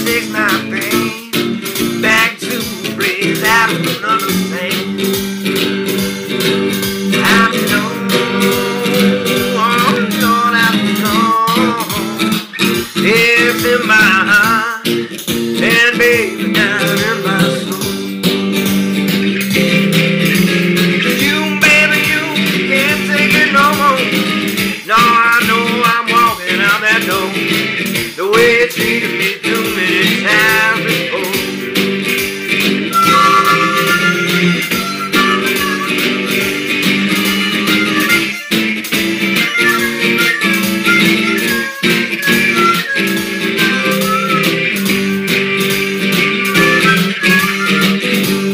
takes my pain back to a place I don't understand. I know, oh Lord, I know it's in my heart and baby down in my soul. You, baby, you can't take it no more. No, I know I'm walking out that door the way it treated me too many times before.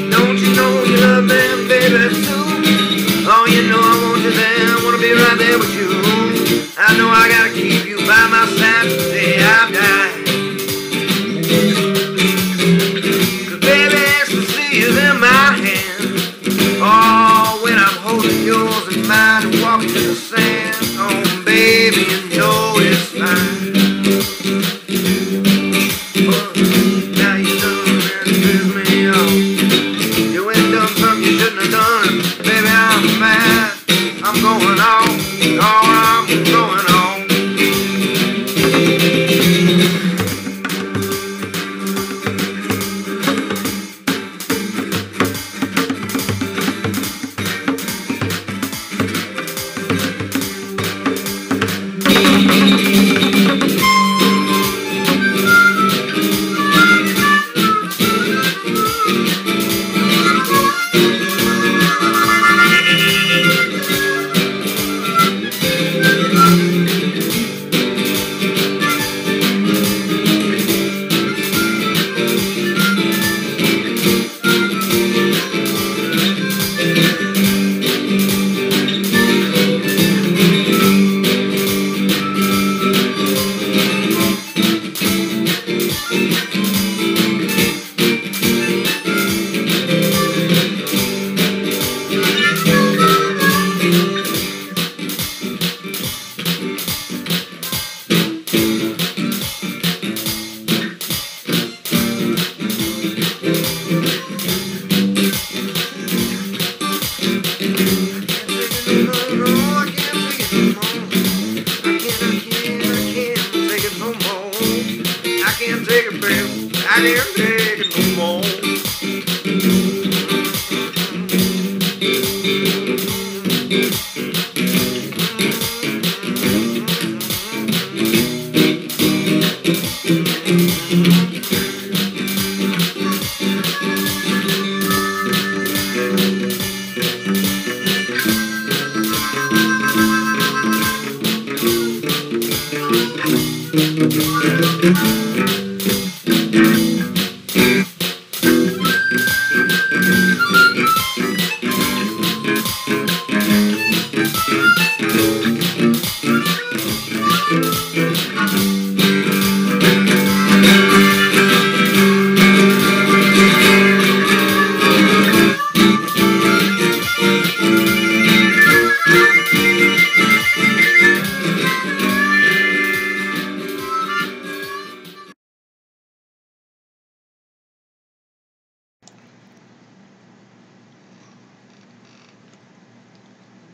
Don't you know you love me, baby, too? Oh, you know I want you there, I wanna be right there with you. I know I gotta keep you by my side today I die. 'Cause baby, ecstasy is in my hand. Oh, when I'm holding yours in mine and walking in the sand. Oh, baby, you know it's fine. Oh, now you done and piss me off. You ain't done something you shouldn't have done. Baby, I'm mad. I'm going on. Oh, I'm going on.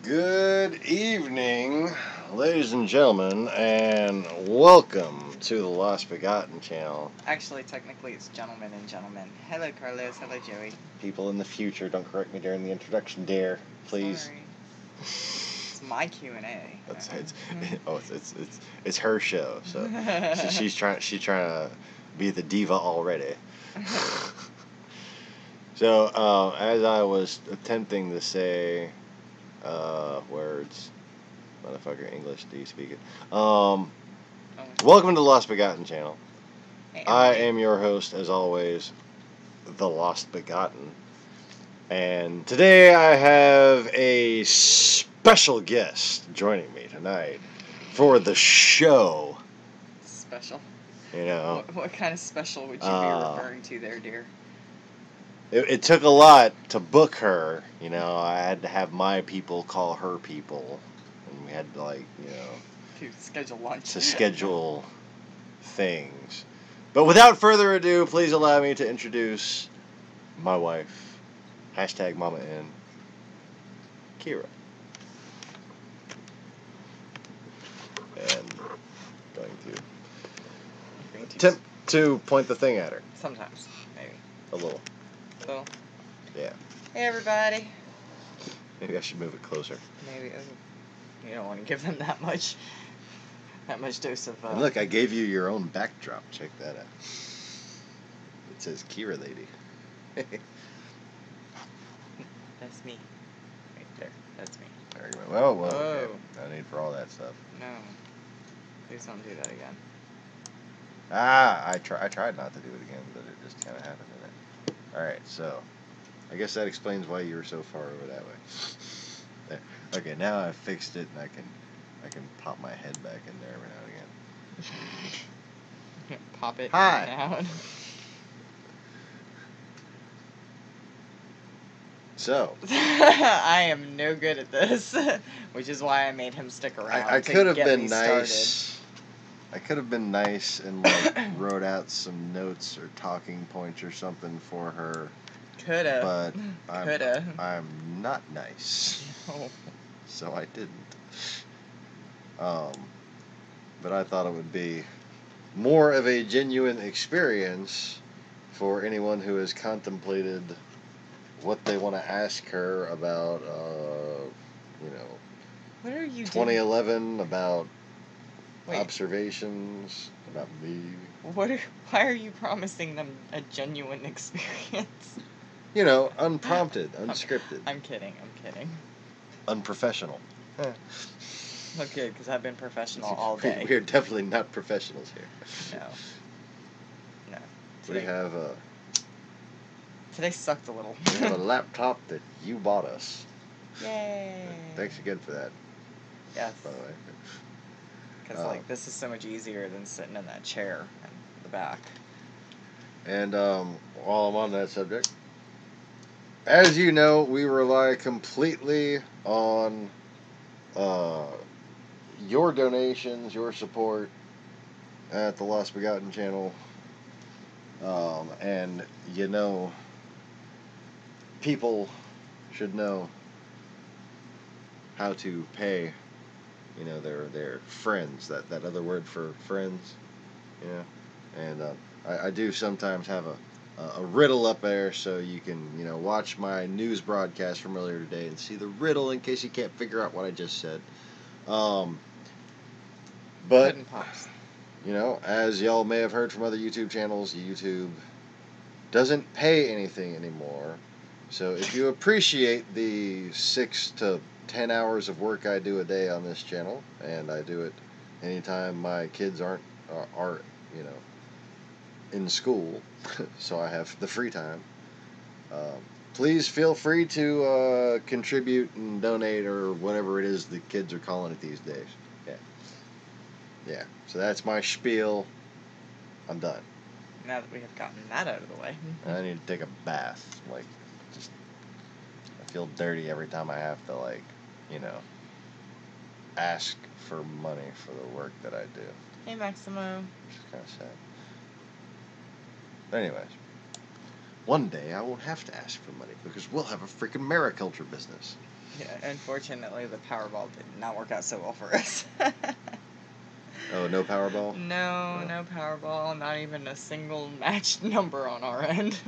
Good evening, ladies and gentlemen, and welcome to the Lost Begotten channel. Actually, technically, it's gentlemen and gentlemen. Hello, Carlos. Hello, Joey. People in the future, don't correct me during the introduction, dare, please. Sorry. It's my Q&A. It's her show, so she's trying to be the diva already. So, as I was attempting to say words, motherfucker, English, do you speak it? Welcome to the Lost Begotten channel. Hey, I am your host, as always, the Lost Begotten. And today I have a special guest joining me tonight for the show. Special? You know. What kind of special would you be referring to there, dear? It took a lot to book her, you know. I had to have my people call her people, and we had to, like, you know, to schedule lunch. to schedule things. But without further ado, please allow me to introduce my wife, hashtag Mama N, KeyRa. And going to attempt to point the thing at her. Sometimes, maybe. A little. Well. Yeah. Hey, everybody. Maybe I should move it closer. Maybe. You don't want to give them that much dose of... And look, I gave you your own backdrop. Check that out. It says KeyRa Lady. That's me. Right there. That's me. There you go. Whoa, whoa. Whoa. Okay. No need for all that stuff. No. Please don't do that again. I tried not to do it again, but it just kind of happened, didn't it? Alright, so I guess that explains why you were so far over that way. There. Okay, now I've fixed it, and I can pop my head back in there every now and again. Pop it Hi. down. So I am no good at this, which is why I made him stick around. I could have get been me nice. started. I could have been nice and like wrote out some notes or talking points or something for her. Coulda. But Coulda. I'm not nice. No. So I didn't. But I thought it would be more of a genuine experience for anyone who has contemplated what they want to ask her about, What are you 2011, about Wait. observations, about me. Why are you promising them a genuine experience? Unprompted, unscripted, I'm kidding. unprofessional. Okay, because I've been professional all day. We're definitely not professionals here. No. We have Today sucked a little. we have a laptop that you bought us. Yay! Thanks again for that. Yes. By the way. Because this is so much easier than sitting in that chair in the back. And while I'm on that subject, as you know, we rely completely on your donations, your support at the Lost Begotten channel. And people should know how to pay, their friends, that other word for friends, and I do sometimes have a riddle up there, so you can, watch my news broadcast from earlier today and see the riddle in case you can't figure out what I just said. But, as y'all may have heard from other YouTube channels, YouTube doesn't pay anything anymore. So if you appreciate the 6 to 10 hours of work I do a day on this channel, and I do it anytime my kids aren't in school, so I have the free time, please feel free to contribute and donate, or whatever it is the kids are calling it these days. Yeah, so that's my spiel. I'm done. Now that we have gotten that out of the way. I need to take a bath. I feel dirty every time I have to, ask for money for the work that I do. Hey, Maximo. Which is kind of sad. But anyways, one day I won't have to ask for money because we'll have a freaking mariculture business. Yeah, unfortunately, the Powerball did not work out so well for us. Oh, no Powerball? No Powerball. Not even a single matched number on our end.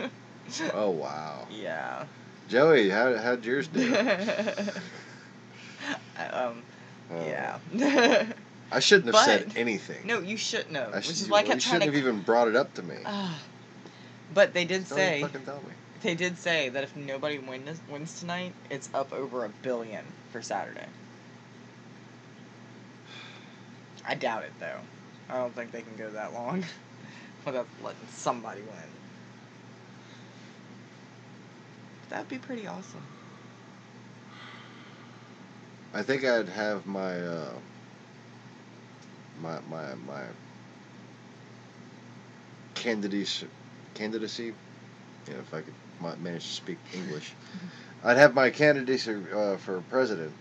Oh, wow. Yeah. Joey, how'd yours do? Yeah. I shouldn't have said anything. No, you shouldn't have. Which is You why I kept trying to... shouldn't have even brought it up to me. But they did Don't say... fucking tell me. They did say that if nobody wins tonight, it's up over $1 billion for Saturday. I doubt it, though. I don't think they can go that long without letting somebody win. That'd be pretty awesome. I think I'd have my candidacy, if I could manage to speak English. I'd have my candidacy for president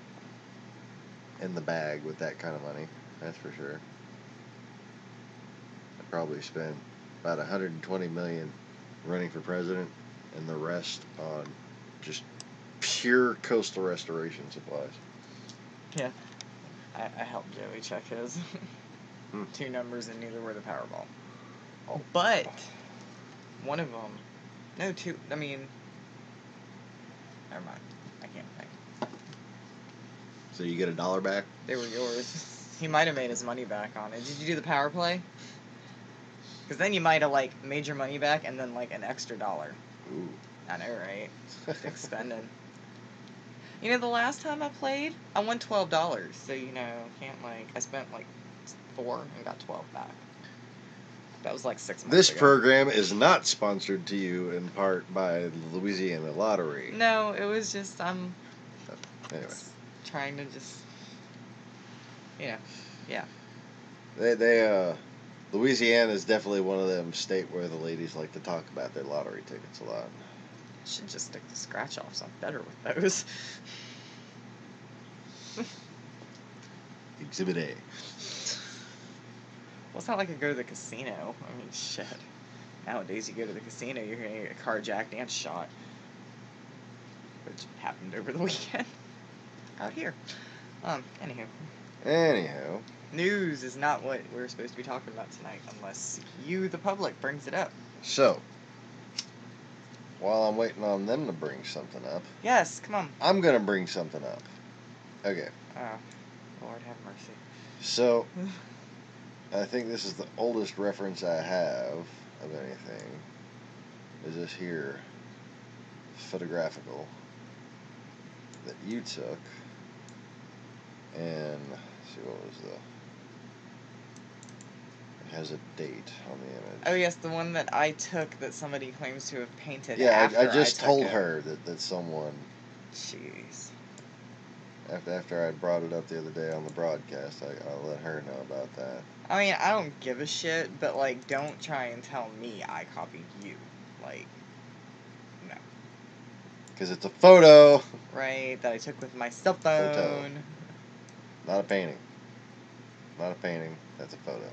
in the bag with that kind of money. That's for sure. I'd probably spend about 120 million running for president, and the rest on just pure coastal restoration supplies. Yeah. I helped Joey check his. 2 numbers and neither were the Powerball. Oh. But one of them, no, 2. I mean, never mind. I can't think. So you get $1 back? They were yours. He might have made his money back on it. Did you do the power play? Because then you might have, like, made your money back and then, like, an extra $1. Ooh. I know, right? Big spending. You know, the last time I played, I won $12. So, you know, can't, like, I spent, like, 4 and got 12 back. That was, like, 6 months This ago. program is not sponsored to you in part by the Louisiana Lottery. No, it was just, Anyway. trying to just, you know, yeah. Louisiana is definitely one of them state where the ladies like to talk about their lottery tickets a lot. Should just stick to scratch-offs. I'm better with those. Exhibit A. Well, it's not like I go to the casino. I mean, shit. Nowadays, you go to the casino, you're gonna get carjacked and shot. Which happened over the weekend. Out here. Anyhow. News is not what we're supposed to be talking about tonight, unless you, the public, brings it up. So, while I'm waiting on them to bring something up, Yes, come on. I'm gonna bring something up. Okay. Oh, Lord have mercy. So, I think this is the oldest reference I have of anything. Is this here photographical that you took, and let's see, what was it has a date on the image. Oh yes, the one that I took that somebody claims to have painted. Yeah, after I just took told it. her that someone, Jeez. after I brought it up the other day on the broadcast, I'll let her know about that. I mean, I don't give a shit, but, like, don't try and tell me I copied you. Like, no. Because it's a photo. Right, that I took with my cell phone. Photo. Not a painting. Not a painting. That's a photo.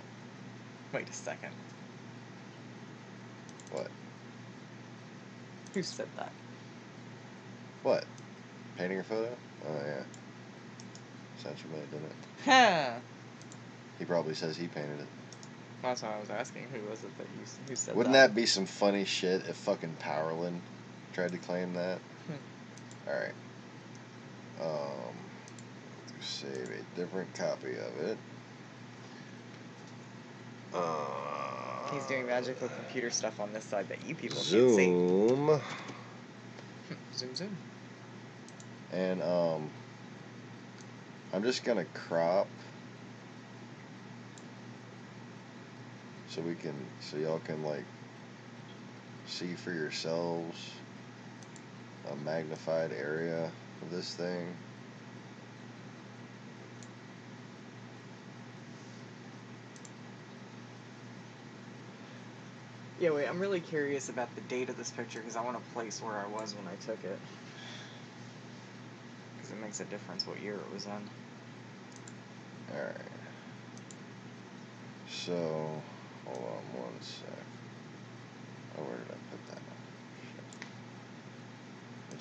Wait a second. What? Who said that? What? Painting or photo? Oh, yeah. Essentially, didn't it? Huh. He probably says he painted it. That's why I was asking. Who was it that who said Wouldn't that be some funny shit if fucking Powerlin tried to claim that? Alright. Save a different copy of it. He's doing magical computer stuff on this side that you people can't see. Zoom. Zoom, zoom. And, I'm just gonna crop so y'all can, like, see for yourselves a magnified area of this thing. Yeah, wait, I'm really curious about the date of this picture because I want to place where I was when I took it. Because it makes a difference what year it was in. Alright. So, hold on one sec. Oh, where did I put that?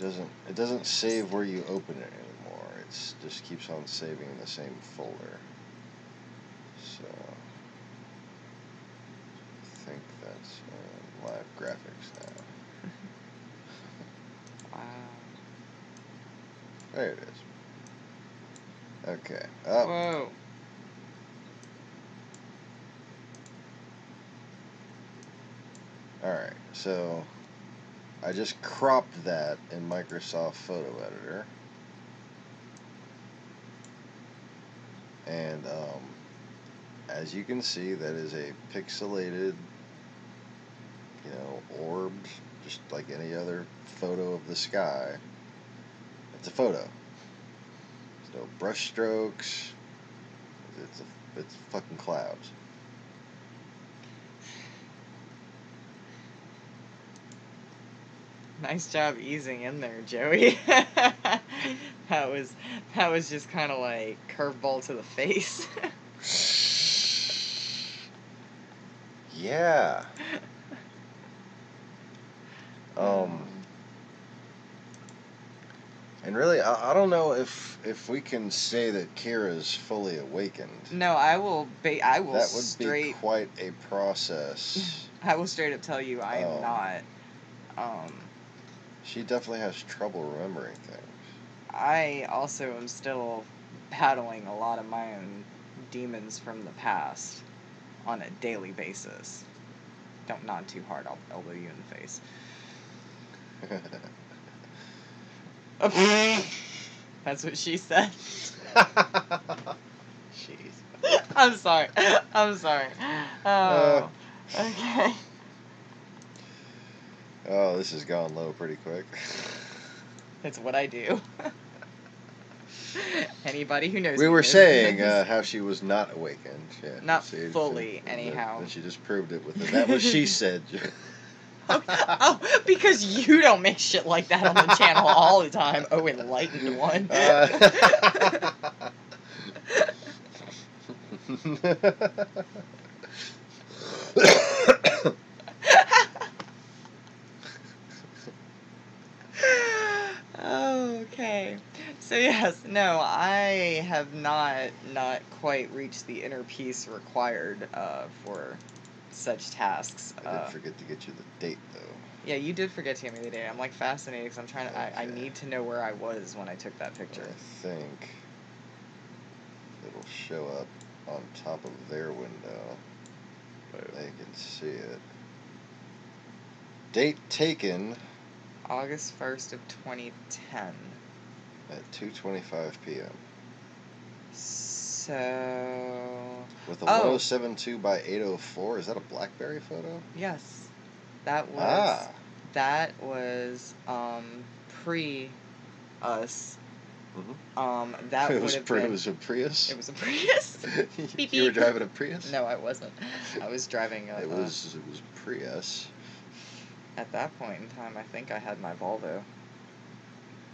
Shit. It doesn't save where you open it anymore. It's just keeps on saving in the same folder. So, I think that's live graphics now. Wow. There it is. Okay. Up. Whoa. Alright, so I just cropped that in Microsoft Photo Editor. And as you can see, that is a pixelated, orbed, just like any other photo of the sky. It's a photo. There's no brush strokes. It's fucking clouds. Nice job easing in there, Joey. that was just kind of like curveball to the face. Yeah. And really, I don't know if we can say that KeyRa is fully awakened. No, I will That would straight be quite a process. I will straight up tell you I am not. She definitely has trouble remembering things. I also am still battling a lot of my own demons from the past on a daily basis. Don't nod too hard, I'll elbow you in the face. That's what she said. Jeez. I'm sorry. I'm sorry. Oh, okay. Oh, this has gone low pretty quick. It's what I do. Anybody who knows We me were knows saying this. how she was not awakened. Yeah, Not see, fully, anyhow. And she just proved it with it. That was she said. Oh, because you don't make shit like that on the channel all the time. Oh, enlightened one. Okay. So yes, no, I have not quite reached the inner peace required for such tasks. I did forget to get you the date, though. Yeah, you did forget to give me the date. I'm like fascinated because I'm trying to. I need to know where I was when I took that picture. I think it'll show up on top of their window. They can see it. Date taken. August 1st of 2010. At 2:25 p.m. So. With a 1072 by 804. Is that a BlackBerry photo? Yes, that was. Ah. That was pre us. Mm-hmm. That it would was have been. It was a Prius. It was a Prius. Beep, You were beep. driving a Prius? No, I wasn't. I was driving a. It was Prius. At that point in time, I think I had my Volvo.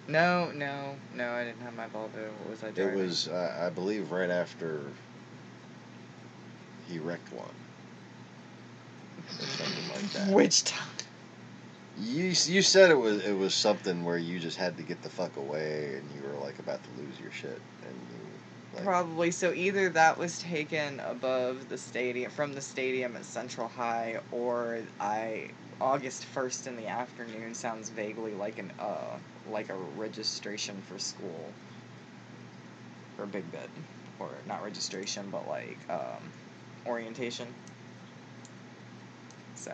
No, I didn't have my Volvo. What was I driving? It was, I believe, right after he wrecked one. Or something like that. Which time? You said it was something where you just had to get the fuck away and you were like about to lose your shit and you like, probably. So either that was taken above the stadium, from the stadium at Central High, or August 1st in the afternoon sounds vaguely like a registration for school for Big Bit, or not registration but like orientation. So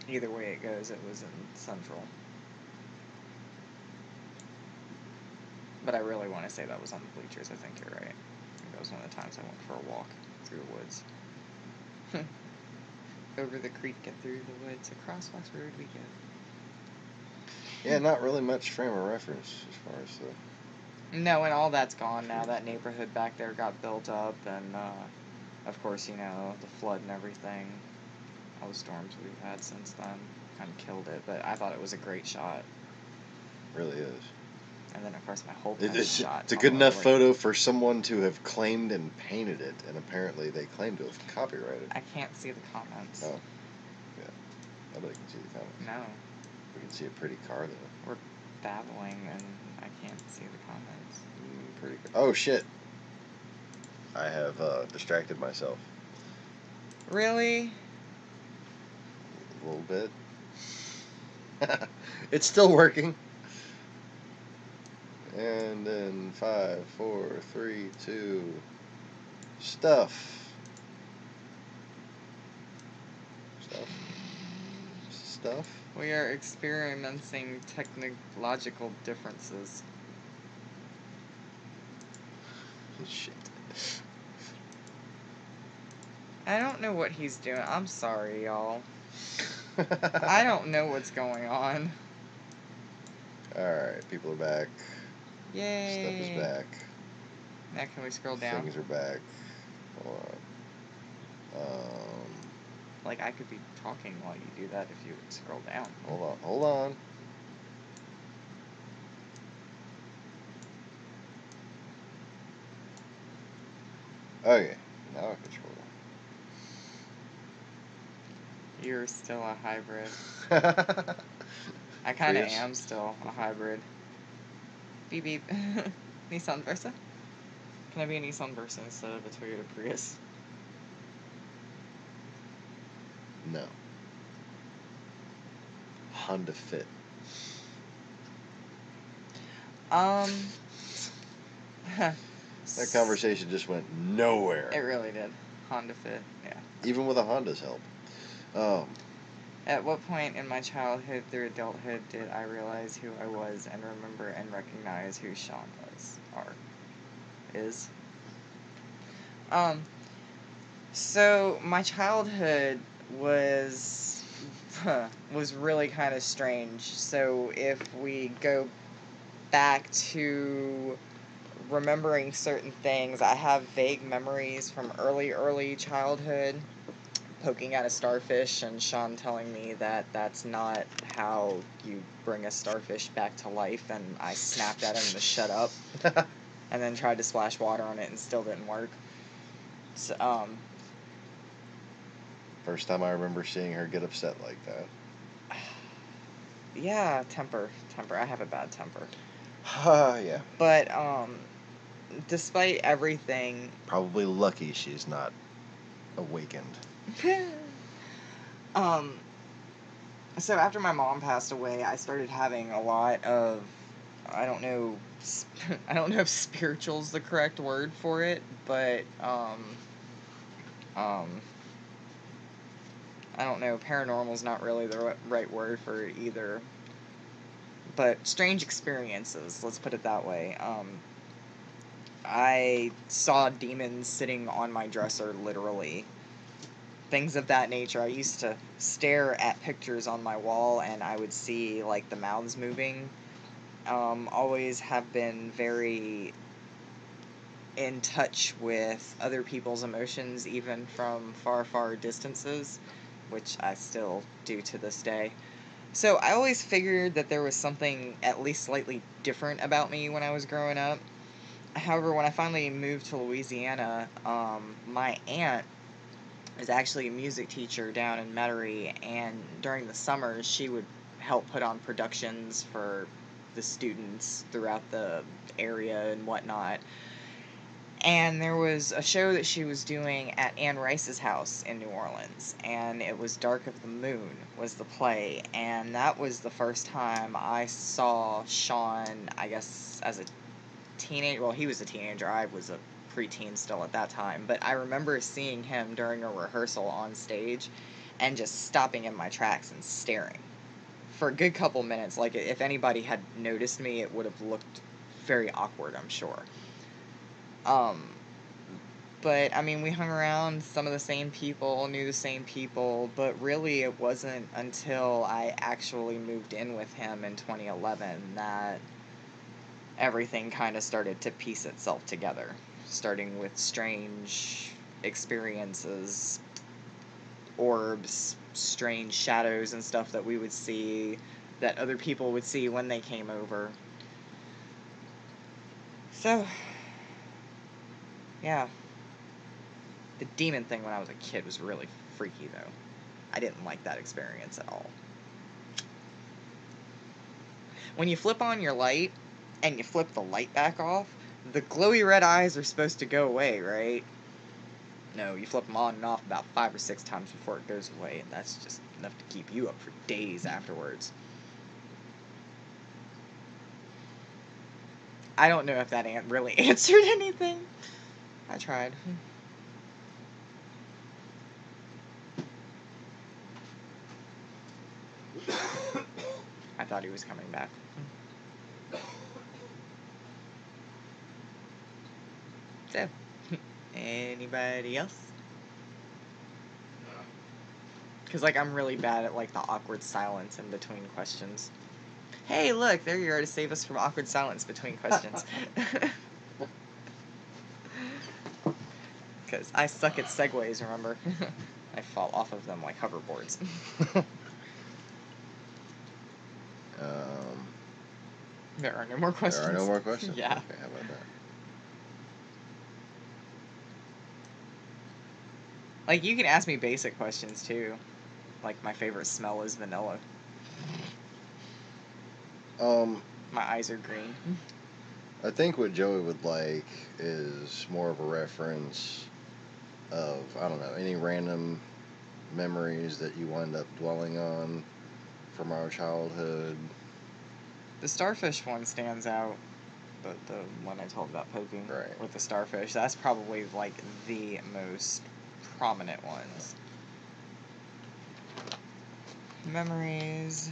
either way it goes, it was in Central. But I really want to say that was on the bleachers. I think you're right. I think that was one of the times I went for a walk through the woods. Over the creek and through the woods. Across Fox Road we go. yeah, not really much frame of reference as far as the... No, and all that's gone now. That neighborhood back there got built up, and of course, you know, the flood and everything. All the storms we've had since then kind of killed it, but I thought it was a great shot. It really is. And then, of course, my whole shot. It's a good enough photo for someone to have claimed and painted it, and apparently they claim to have copyrighted. I can't see the comments. Oh. Yeah. Nobody can see the comments. No. We can see a pretty car, though. We're babbling, and I can't see the comments. Pretty good. Oh, shit. I have distracted myself. Really? A little bit. It's still working. And then 5, 4, 3, 2. Stuff. We are experiencing technological differences. Shit. I don't know what he's doing. I'm sorry, y'all. I don't know what's going on. Alright, people are back. Yay. Stuff is back. Now can we scroll down? Things are back. Hold on. Like, I could be talking while you do that if you would scroll down. Hold on. Okay, now I can scroll down. You're still a hybrid. I kind of Prius? am still a hybrid. Beep beep. Nissan Versa? Can I be a Nissan Versa instead of a Toyota Prius? No. Honda Fit. That conversation just went nowhere. It really did. Honda Fit, yeah. Even with a Honda's help. At what point in my childhood through adulthood did I realize who I was and remember and recognize who Sean was? Is? So my childhood was really kind of strange. So if we go back to remembering certain things, I have vague memories from early childhood, poking at a starfish and Sean telling me that that's not how you bring a starfish back to life, and I snapped at him to shut up and then tried to splash water on it and still didn't work. So, First time I remember seeing her get upset like that. Yeah, temper. I have a bad temper. Yeah. But, despite everything... Probably lucky she's not awakened. So after my mom passed away, I started having a lot of, I don't know if spiritual's the correct word for it, but, I don't know, paranormal's not really the right word for it either. But strange experiences, let's put it that way. I saw demons sitting on my dresser, literally. Things of that nature. I used to stare at pictures on my wall and I would see, like, the mouths moving. Always have been very in touch with other people's emotions, even from far distances, which I still do to this day. So I always figured that there was something at least slightly different about me when I was growing up. However, when I finally moved to Louisiana, my aunt is actually a music teacher down in Metairie, and during the summers she would help put on productions for the students throughout the area and whatnot. And there was a show that she was doing at Anne Rice's house in New Orleans, and it was Dark of the Moon was the play, and that was the first time I saw Sean, I guess, as a teenager. Well, he was a teenager, I was a preteen still at that time, but I remember seeing him during a rehearsal on stage and just stopping in my tracks and staring for a good couple minutes. Like, if anybody had noticed me, it would have looked very awkward, I'm sure. But, I mean, we hung around some of the same people, knew the same people, but really it wasn't until I actually moved in with him in 2011 that everything kind of started to piece itself together. Starting with strange experiences, orbs, strange shadows and stuff that we would see, that other people would see when they came over. So, yeah. The demon thing when I was a kid was really freaky, though. I didn't like that experience at all. When you flip on your light, and you flip the light back off, the glowy red eyes are supposed to go away, right? No, you flip them on and off about 5 or 6 times before it goes away, and that's just enough to keep you up for days afterwards. I don't know if that ant really answered anything. I tried. I thought he was coming back. So, anybody else? Because, like, I'm really bad at, like, the awkward silence in between questions. Hey, look, there you are to save us from awkward silence between questions. Because I suck at segues, remember? I fall off of them like hoverboards. There are no more questions. There are no more questions? Yeah. Okay, how about that? Like, you can ask me basic questions, too. Like, my favorite smell is vanilla. My eyes are green. I think what Joey would like is more of a reference of, I don't know, any random memories that you wind up dwelling on from our childhood. The starfish one stands out. The one I told about poking Right. with the starfish. That's probably, like, the most prominent ones. Memories.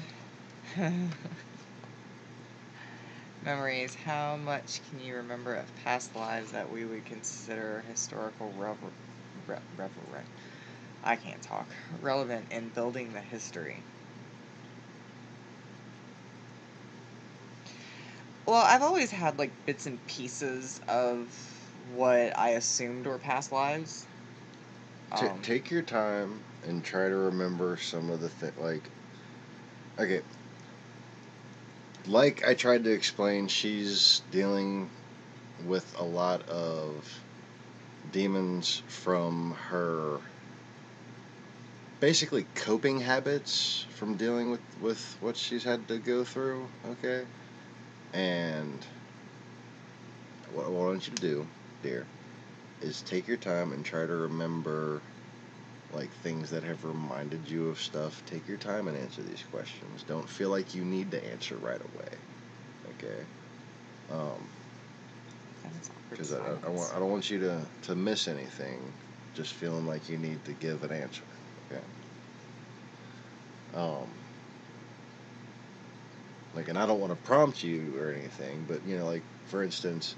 Memories. How much can you remember of past lives that we would consider historical I can't talk. Relevant in building the history? Well, I've always had, like, bits and pieces of what I assumed were past lives. Take your time and try to remember some of the things. Like, okay, like I tried to explain, she's dealing with a lot of demons from her basically coping habits from dealing with what she's had to go through, okay? And what I want you to do, dear, is take your time and try to remember, like, things that have reminded you of stuff. Take your time and answer these questions. Don't feel like you need to answer right away, okay? Because I don't want you to miss anything just feeling like you need to give an answer, okay? Like, and I don't want to prompt you or anything, but, you know, like, for instance,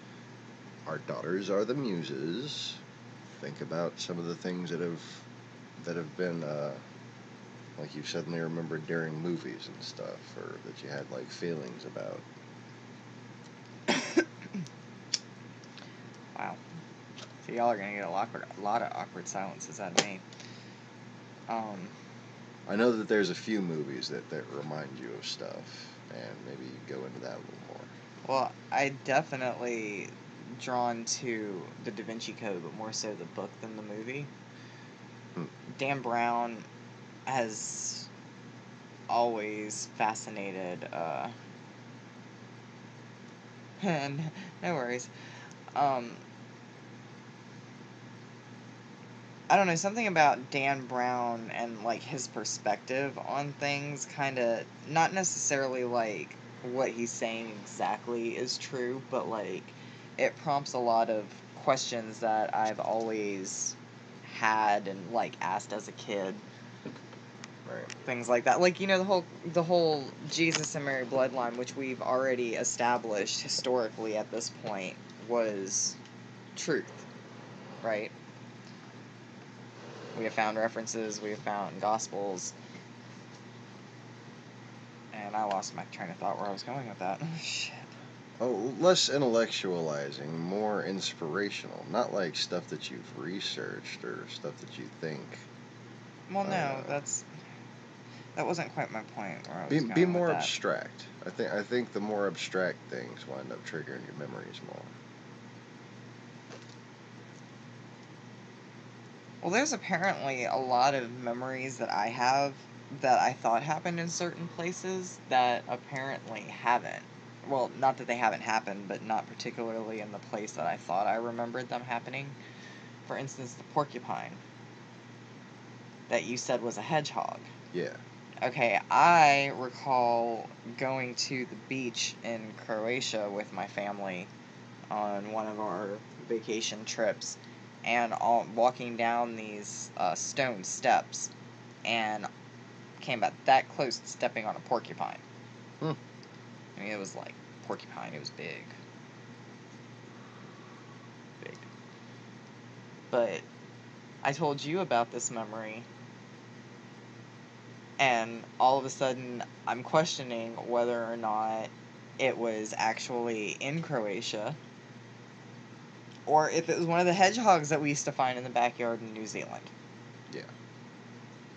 our daughters are the muses. Think about some of the things that have been, like, you've suddenly remembered during movies and stuff, or that you had, like, feelings about. Wow. So y'all are gonna get a lot of awkward silences out of me. I know that there's a few movies that remind you of stuff, and maybe you go into that a little more. Well, I definitely drawn to the Da Vinci Code, but more so the book than the movie. Dan Brown has always fascinated, no worries. I don't know, something about Dan Brown and, like, his perspective on things kind of, not necessarily, like, what he's saying exactly is true, but, like, it prompts a lot of questions that I've always had and, like, asked as a kid. Right. Things like that. Like, you know, the whole Jesus and Mary bloodline, which we've already established historically at this point, was truth, right? We have found references, we have found gospels, and I lost my train of thought where I was going with that. Shit. Oh, less intellectualizing, more inspirational. Not like stuff that you've researched or stuff that you think. Well, no, that wasn't quite my point where I was going Be with more that. abstract. I think the more abstract things wind up triggering your memories more. Well, there's apparently a lot of memories that I have that I thought happened in certain places that apparently haven't. Well, not that they haven't happened, but not particularly in the place that I thought I remembered them happening. For instance, the porcupine that you said was a hedgehog. Yeah. Okay, I recall going to the beach in Croatia with my family on one of our vacation trips, and walking down these stone steps, and came about that close to stepping on a porcupine. I mean, it was like porcupine. It was big. Big. But I told you about this memory, and all of a sudden I'm questioning whether or not it was actually in Croatia, or if it was one of the hedgehogs that we used to find in the backyard in New Zealand. Yeah.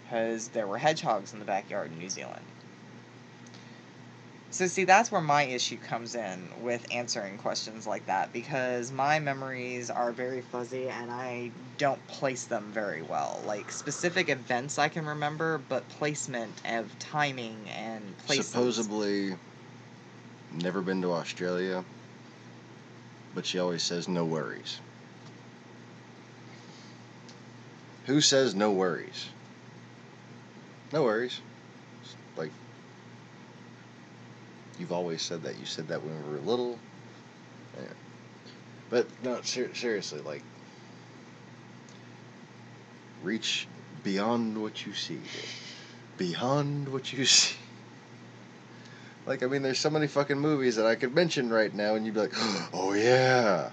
Because there were hedgehogs in the backyard in New Zealand. So see, that's where my issue comes in with answering questions like that, because my memories are very fuzzy and I don't place them very well. Like, specific events I can remember, but placement of timing and places. Supposedly, never been to Australia, but she always says no worries. Who says no worries? No worries. Like, you've always said that. You said that when we were little. Yeah. But no, seriously, like, reach beyond what you see. Beyond what you see. Like, I mean, there's so many fucking movies that I could mention right now, and you'd be like, oh yeah.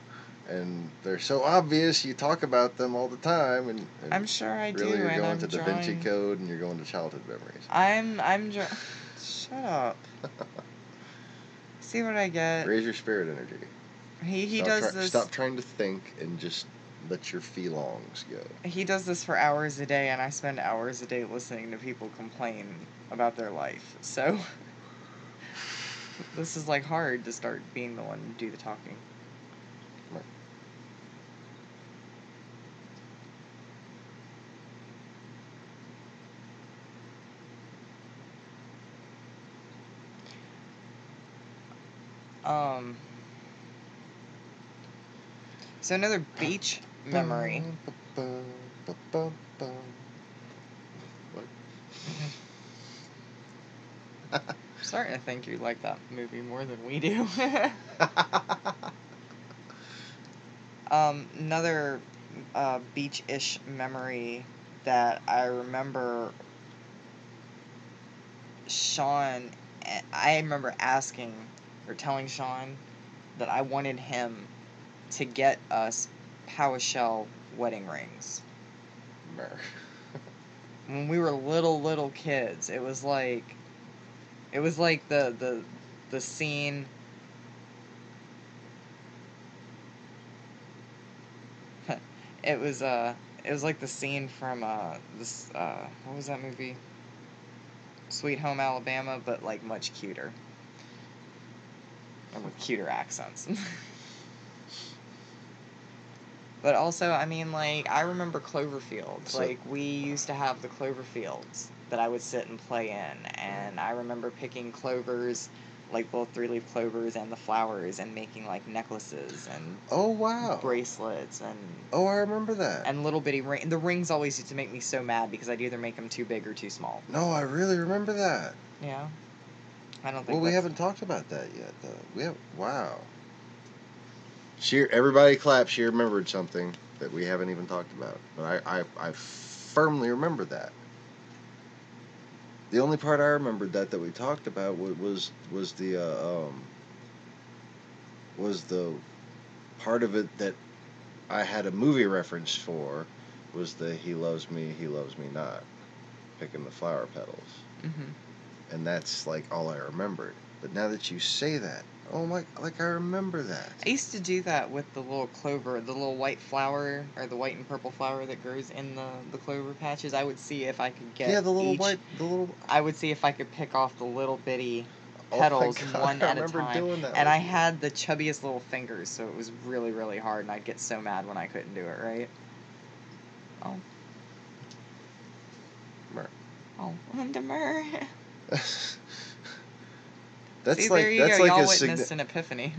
And they're so obvious, you talk about them all the time, and I'm sure I do, really you're and going I'm to Da Vinci Code, and you're going to childhood memories. Shut up. See what I get? Raise your spirit energy. He does this. Stop trying to think and just let your feelings go. He does this for hours a day, and I spend hours a day listening to people complain about their life. So this is like hard to start being the one to do the talking. So another beach memory. What? I'm starting to think you like that movie more than we do. Another beach-ish memory that I remember Sean, I remember asking or telling Sean that I wanted him to get us Powashell wedding rings. When we were little kids, it was like the scene. It was like the scene from this what was that movie? Sweet Home Alabama, but like much cuter. And with cuter accents. But also, I mean, like, I remember Cloverfields. So, like, we used to have the Cloverfields that I would sit and play in, and I remember picking clovers, like both three-leaf clovers and the flowers, and making, like, necklaces and oh, wow. bracelets and... Oh, I remember that. And little bitty rings. The rings always used to make me so mad because I'd either make them too big or too small. No, I really remember that. Yeah. I don't think Well, we haven't talked about that yet, though. Wow. Everybody clap. She remembered something that we haven't even talked about. But I firmly remember that. The only part I remembered that we talked about was the part of it that I had a movie reference for, was the he loves me not, picking the flower petals. Mm-hmm. And that's like all I remembered. But now that you say that, oh my, like I remember that. I used to do that with the little clover, the little white flower, or the white and purple flower that grows in the clover patches. I would see if I could get I would see if I could pick off the little bitty petals one at a time. Doing that and I had the chubbiest little fingers, so it was really, really hard, and I'd get so mad when I couldn't do it, right? Oh. Mer. Oh, Demur. That's see, like, there you that's go. like Y'all witnessed an epiphany.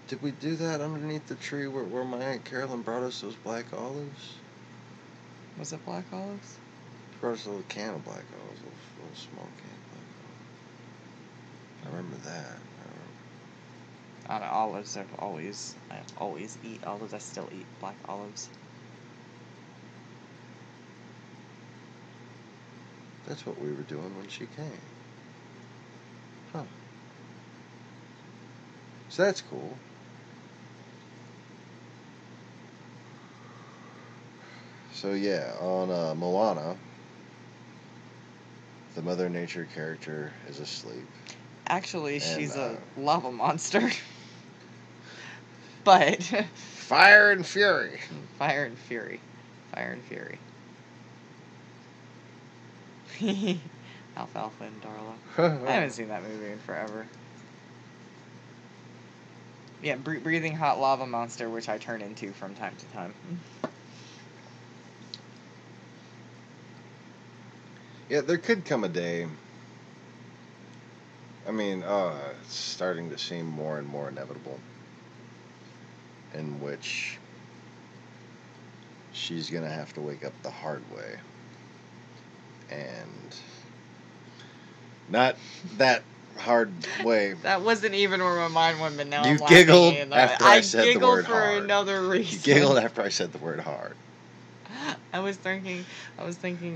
Did we do that underneath the tree where my Aunt Carolyn brought us those black olives? Was it black olives? She brought us a little can of black olives, a little small can of black olives. I remember that. On olives, I always eat olives. I still eat black olives. That's what we were doing when she came. Huh. So that's cool. So yeah, on Moana, the Mother Nature character is asleep. Actually, she's a lava monster. But... Fire and fury. Fire and fury. Fire and fury. Alfalfa and Darla. I haven't seen that movie in forever. Yeah, breathing hot lava monster, which I turn into from time to time. Yeah, there could come a day. I mean, it's starting to seem more and more inevitable, in which she's gonna have to wake up the hard way. And not that hard way. That wasn't even where my mind went, but now You I'm laughing. giggled And after I said the giggled word for hard. another You reason. giggled after I said the word hard. I was thinking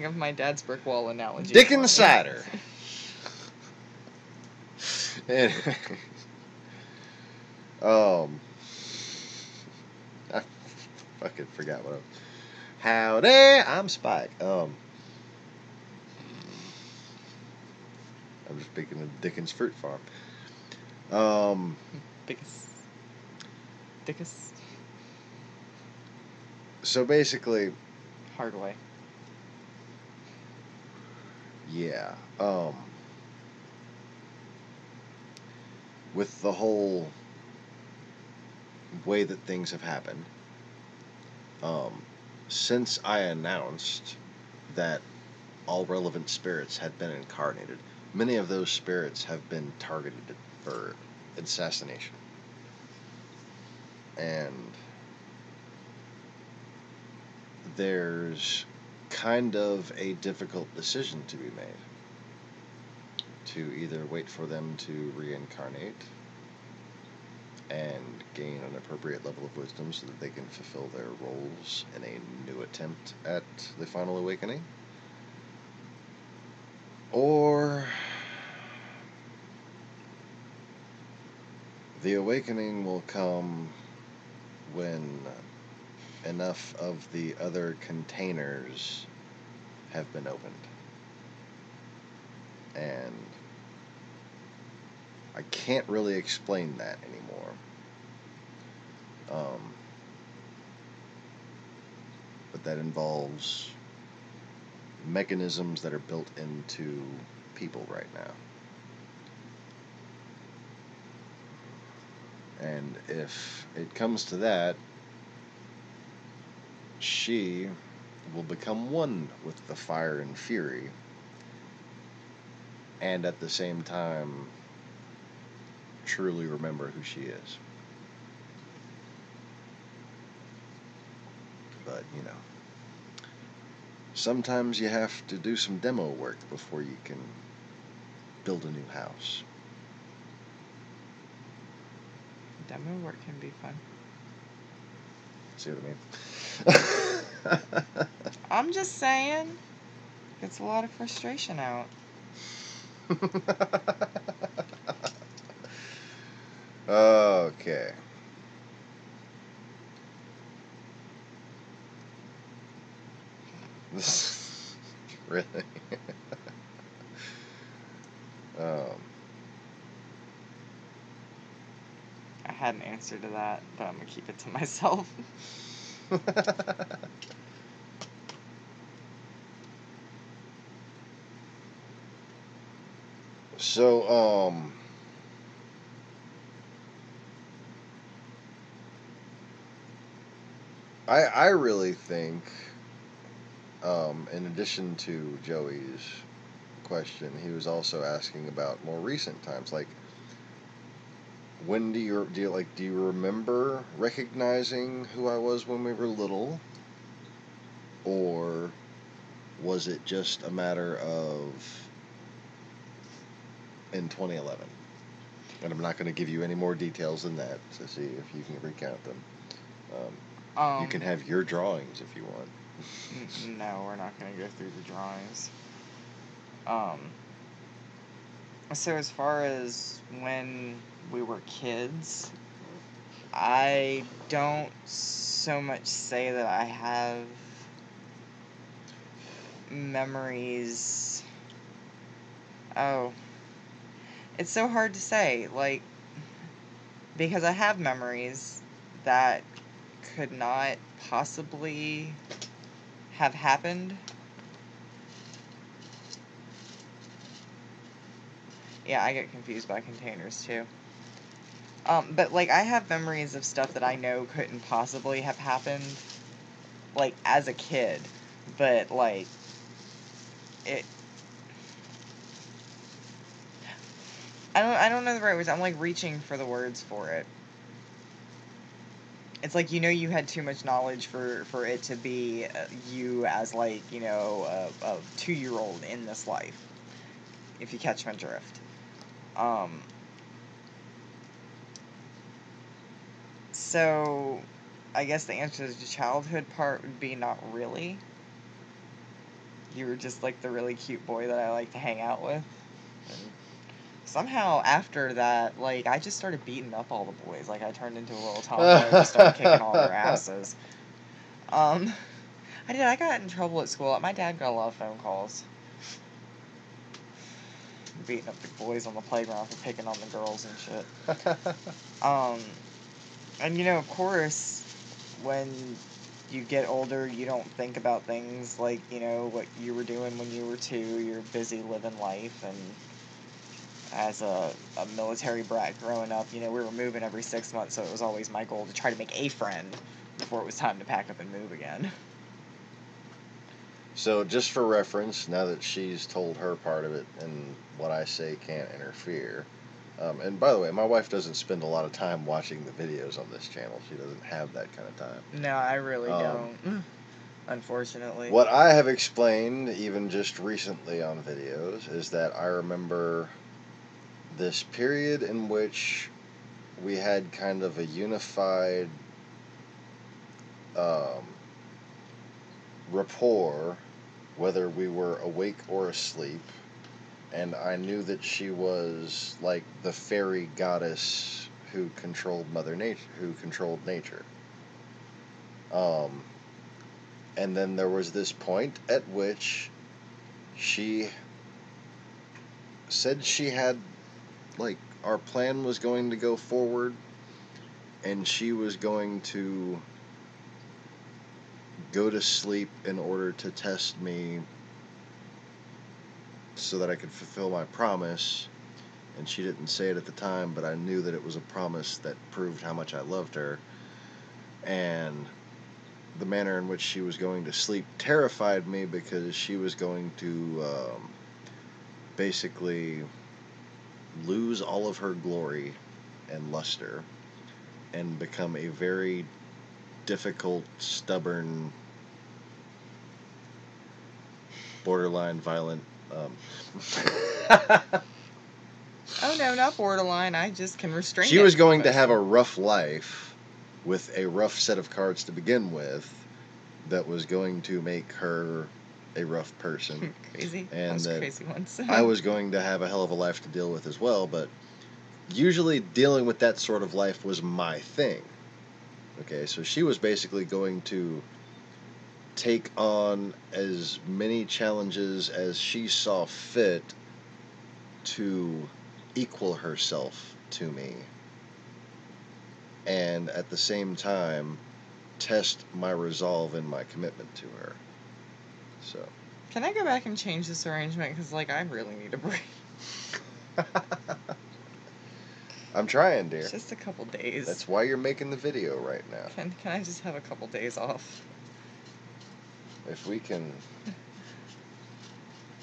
of my dad's brick wall analogy. Dick and cider. And, I fucking forgot what I was. Howdy, I'm Spike. I'm just speaking of Dickens Fruit Farm. Dickus. So basically, Hard way. yeah. With the whole way that things have happened, since I announced that all relevant spirits had been incarnated, many of those spirits have been targeted for assassination. And there's kind of a difficult decision to be made. To either wait for them to reincarnate and gain an appropriate level of wisdom so that they can fulfill their roles in a new attempt at the final awakening, or the awakening will come when enough of the other containers have been opened. And I can't really explain that anymore. But that involves mechanisms that are built into people right now. And if it comes to that, she will become one with the fire and fury, and at the same time truly remember who she is. But, you know, sometimes you have to do some demo work before you can build a new house. Demo work can be fun. See what I mean? I'm just saying, gets a lot of frustration out. Okay. Really? I had an answer to that, but I'm gonna keep it to myself. So, I really think, in addition to Joey's question, he was also asking about more recent times, like, when do you remember recognizing who I was when we were little, or was it just a matter of in 2011? And I'm not going to give you any more details than that to see if you can recount them. You can have your drawings if you want. No, we're not going to go through the drawings. So as far as when we were kids, I don't so much say that I have memories. Oh, it's so hard to say, like, because I have memories that could not possibly have happened. Yeah, I get confused by containers too. But like I have memories of stuff that I know couldn't possibly have happened, like as a kid, but like it. I don't know the right words. I'm like reaching for the words for it. It's like, you know, you had too much knowledge for it to be you as like, you know, a 2-year-old in this life, if you catch my drift. So I guess the answer to the childhood part would be not really. You were just like the really cute boy that I like to hang out with. And somehow after that, like, I just started beating up all the boys. Like, I turned into a little tomboy and just started kicking all their asses. I got in trouble at school. My dad got a lot of phone calls. Beating up the boys on the playground for picking on the girls and shit. And you know, of course, when you get older, you don't think about things like, you know, what you were doing when you were 2. You're busy living life, and as a military brat growing up, you know, we were moving every 6 months, so it was always my goal to try to make a friend before it was time to pack up and move again. So, just for reference, now that she's told her part of it, and what I say can't interfere. And by the way, my wife doesn't spend a lot of time watching the videos on this channel. She doesn't have that kind of time. No, I really don't. Unfortunately. What I have explained, even just recently on videos, is that I remember this period in which we had kind of a unified rapport, whether we were awake or asleep, and I knew that she was like the fairy goddess who controlled Mother Nature, who controlled nature. And then there was this point at which she said she had, like, our plan was going to go forward, and she was going to go to sleep in order to test me so that I could fulfill my promise. And she didn't say it at the time, but I knew that it was a promise that proved how much I loved her. And the manner in which she was going to sleep terrified me, because she was going to basically lose all of her glory and luster and become a very difficult, stubborn, borderline violent. Oh no, not borderline. I just can restrain. She was going to have a rough life with a rough set of cards to begin with, that was going to make her a rough person. Crazy. And Those that crazy ones. I was going to have a hell of a life to deal with as well, but usually dealing with that sort of life was my thing. Okay, so she was basically going to take on as many challenges as she saw fit to equal herself to me, and at the same time test my resolve and my commitment to her. So, can I go back and change this arrangement? Because, like, I really need a break. I'm trying, dear. It's just a couple days. That's why you're making the video right now. Can I just have a couple days off? If we can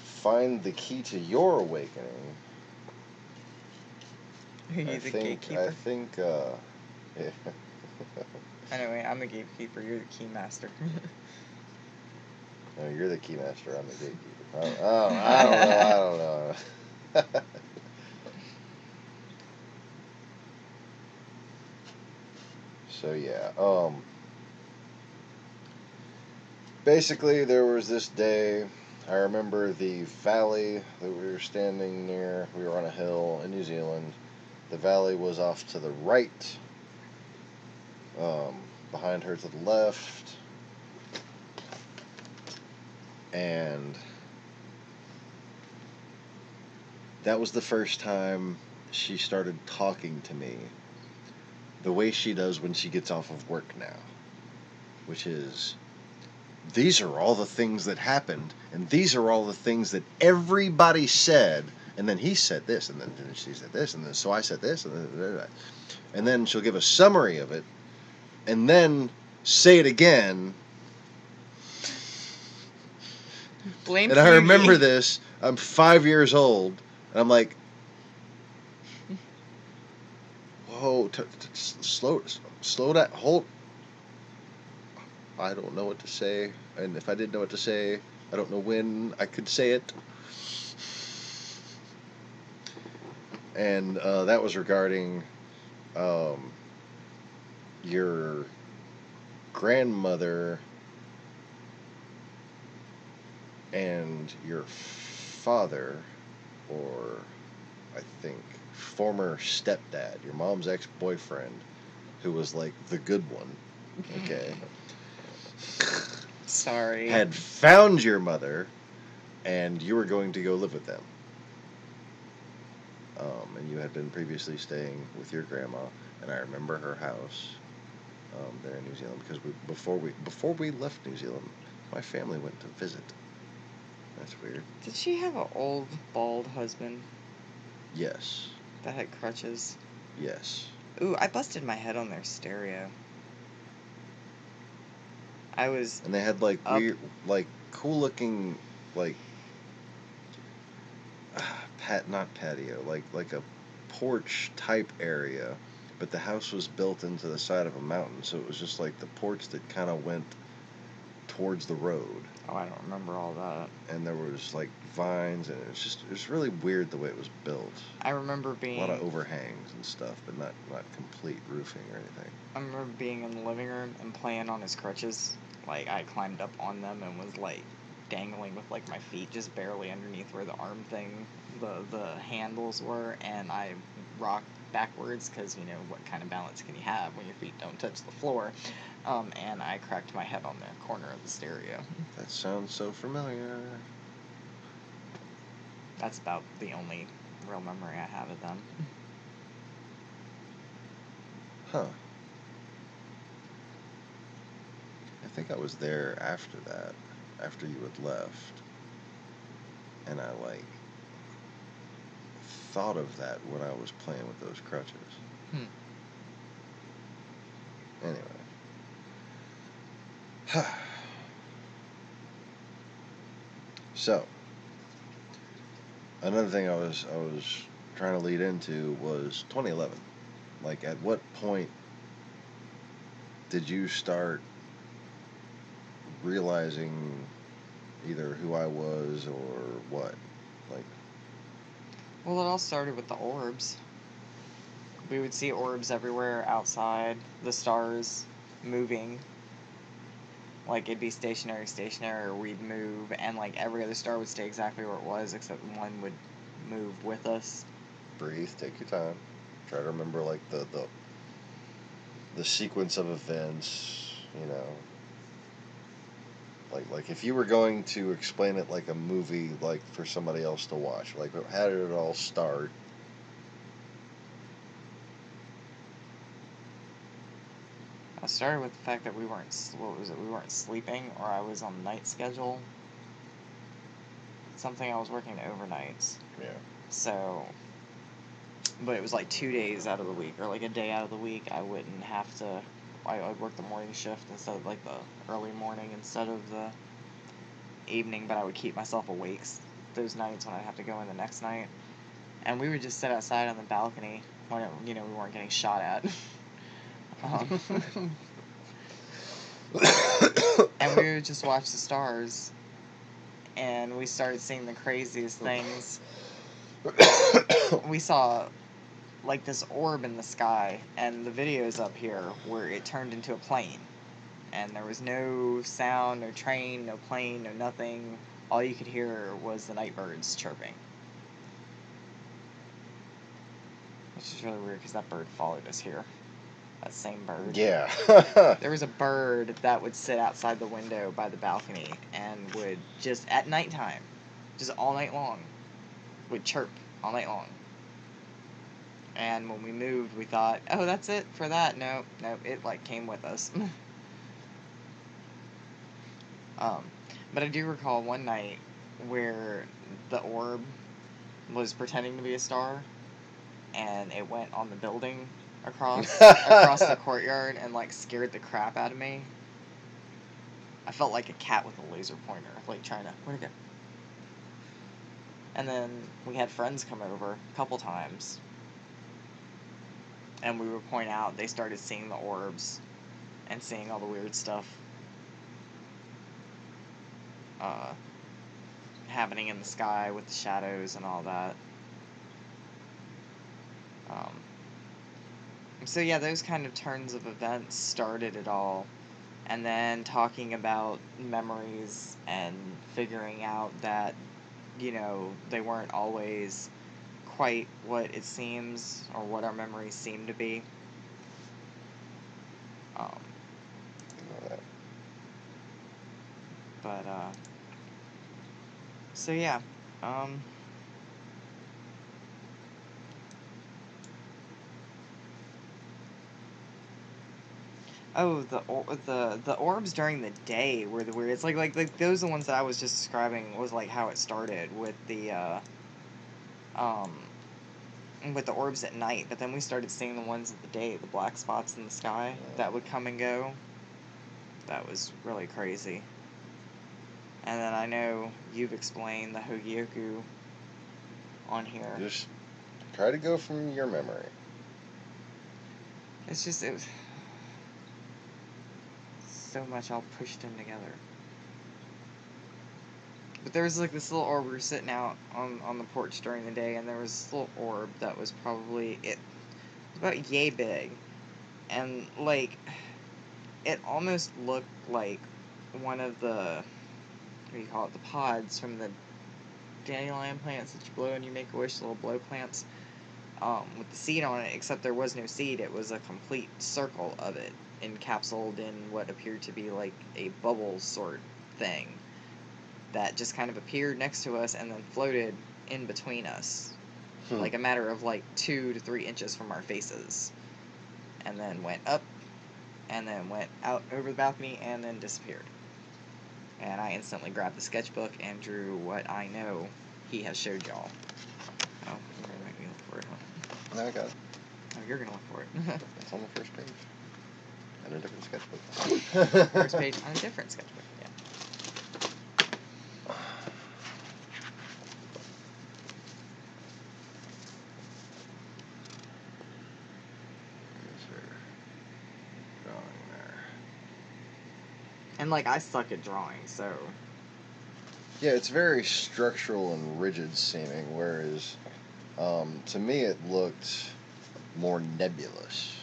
find the key to your awakening, Are you the gatekeeper? I think, yeah. Anyway, I'm the gatekeeper. You're the key master. No, you're the key master. I'm the gatekeeper. I don't know. So yeah, basically there was this day. I remember the valley that we were standing near. We were on a hill in New Zealand. The valley was off to the right. Behind her to the left. And that was the first time she started talking to me the way she does when she gets off of work now, which is, these are all the things that happened, and these are all the things that everybody said, and then he said this, and then she said this, and then so I said this, and then she'll give a summary of it, and then say it again. Blame And I remember Judy. this. I'm 5 years old, and I'm like, whoa, slow that, hold. I don't know what to say, and if I didn't know what to say, I don't know when I could say it. And that was regarding your grandmother and your father, or I think former stepdad, your mom's ex-boyfriend, who was like the good one, okay, Sorry. had found your mother, and you were going to go live with them. And you had been previously staying with your grandma, and I remember her house there in New Zealand, because before we left New Zealand, my family went to visit. That's weird. Did she have an old, bald husband Yes. that had crutches? Yes. Ooh, I busted my head on their stereo. I was... And they had like Up. weird, like cool looking, like not patio, like a porch type area, but the house was built into the side of a mountain, so it was just like the porch that kind of went towards the road, Oh, I don't remember all that. and there was like vines, and it was really weird the way it was built. I remember A being... lot of overhangs and stuff, but not complete roofing or anything. I remember being in the living room and playing on his crutches. Like, I climbed up on them and was, like, dangling with, like, my feet just barely underneath where the arm thing, the handles were, and I rocked backwards, because, you know, what kind of balance can you have when your feet don't touch the floor? And I cracked my head on the corner of the stereo. That sounds so familiar. That's about the only real memory I have of them. Huh. I think I was there after that, after you had left, and I like thought of that when I was playing with those crutches. Anyway. So, another thing I was trying to lead into was 2011. Like, at what point did you start realizing either who I was or what? Like, Well, it all started with the orbs. We would see orbs everywhere outside, the stars moving. Like, it'd be stationary, or we'd move, and, like, every other star would stay exactly where it was, except one would move with us. breathe, take your time. Try to remember, like, the sequence of events, you know. Like if you were going to explain it like a movie, like for somebody else to watch, like how did it all start? I started with the fact that we weren't sleeping, or I was on night schedule. Something, I was working overnights. Yeah. So, but it was like 2 days out of the week, or like a day out of the week. I wouldn't have to. I'd work the morning shift instead of like the early morning instead of the evening, but I would keep myself awake those nights when I'd have to go in the next night. And we would just sit outside on the balcony when we weren't getting shot at. And we would just watch the stars, and we started seeing the craziest things. We saw like this orb in the sky, and the video's up here where it turned into a plane, and there was no sound, no train, no plane, no nothing. All you could hear was the night birds chirping, which is really weird because that bird followed us here. That same bird. Yeah. There was a bird that would sit outside the window by the balcony and would just, at nighttime, just all night long, would chirp all night long. And when we moved, we thought, oh, that's it for that. No, it like came with us. But I do recall one night where the orb was pretending to be a star, and it went on the building across the courtyard and like scared the crap out of me. I felt like a cat with a laser pointer, like trying to, where'd it go? And then we had friends come over a couple times, and we would point out, they started seeing the orbs and seeing all the weird stuff happening in the sky with the shadows and all that. So yeah, those kind of turns of events started it all. And then talking about memories and figuring out that, you know, they weren't always quite what it seems or what our memories seem to be. But, so yeah, oh, the orbs during the day were the weird. It's like those are the ones that I was just describing, was like how it started with the orbs at night, but then we started seeing the ones at the day, the black spots in the sky that would come and go. That was really crazy. And then I know you've explained the Hogyoku on here. Just try to go from your memory. It's just, it was so much all pushed in together. But there was like this little orb, we were sitting out on the porch during the day, and there was this little orb that was probably, it was about yay big. And like, it almost looked like one of the, what do you call it, the pods from the dandelion plants that you blow and you make a wish, little blow plants, with the seed on it, except there was no seed. It was a complete circle of it, encapsulated in what appeared to be like a bubble sort thing that just kind of appeared next to us and then floated in between us, like a matter of like 2 to 3 inches from our faces, and then went up and then went out over the balcony and then disappeared. And I instantly grabbed the sketchbook and drew what I know he has showed y'all. Oh, you're going to make me look for it, huh? No, I got it. Oh, you're going to look for it. It's on the first page. On a different sketchbook. First page on a different sketchbook, yeah. And, like, I suck at drawing, so... Yeah, it's very structural and rigid seeming, whereas to me it looked more nebulous.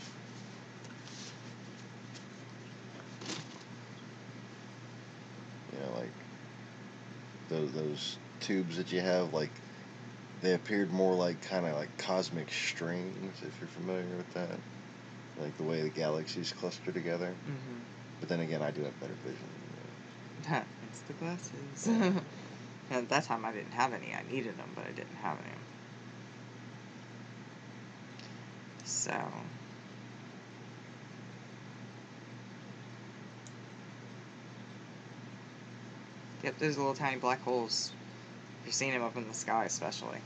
You know, like those tubes that you have, like they appeared more like kind of like cosmic strings, if you're familiar with that. Like the way the galaxies cluster together. Mm-hmm. But then again, I do have better vision than you. It's the glasses. And at that time I didn't have any. I needed them, but I didn't have any. So... Yep, those little tiny black holes. You've seen them up in the sky, especially.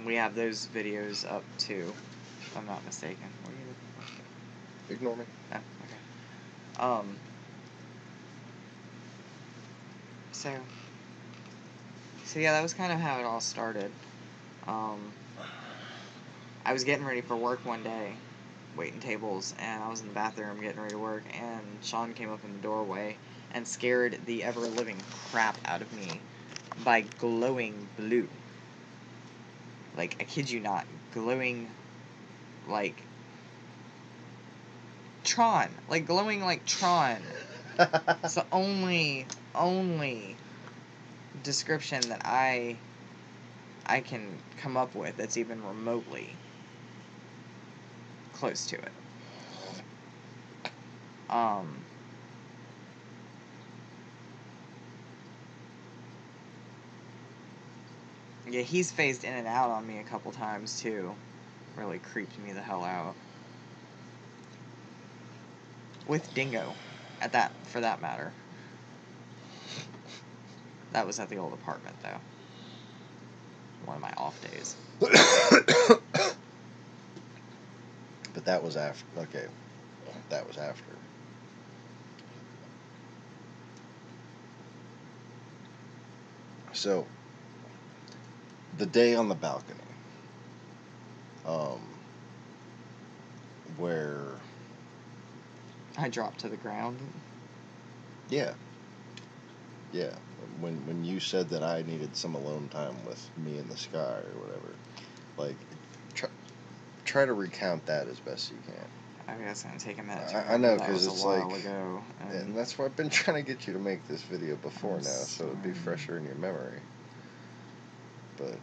We have those videos up too, if I'm not mistaken. What are you looking for? Ignore me. Oh, okay. So yeah, that was kind of how it all started. I was getting ready for work one day, waiting tables, and I was in the bathroom getting ready to work, and Sean came up in the doorway and scared the ever-living crap out of me by glowing blue. Like, I kid you not, glowing like Tron. Like, glowing like Tron. It's the only description that I can come up with that's even remotely close to it. Yeah, he's phased in and out on me a couple times too. Really creeped me the hell out. With Dingo, for that matter. That was at the old apartment though. One of my off days. But that was after. Okay, that was after. So, the day on the balcony, where, I dropped to the ground. yeah, when you said that I needed some alone time with me in the sky or whatever, like, try to recount that as best you can. I mean, it's gonna take a minute. I know, that because was it's a while like, ago, and that's why I've been trying to get you to make this video before I'm now, so it'd be sorry. fresher in your memory. But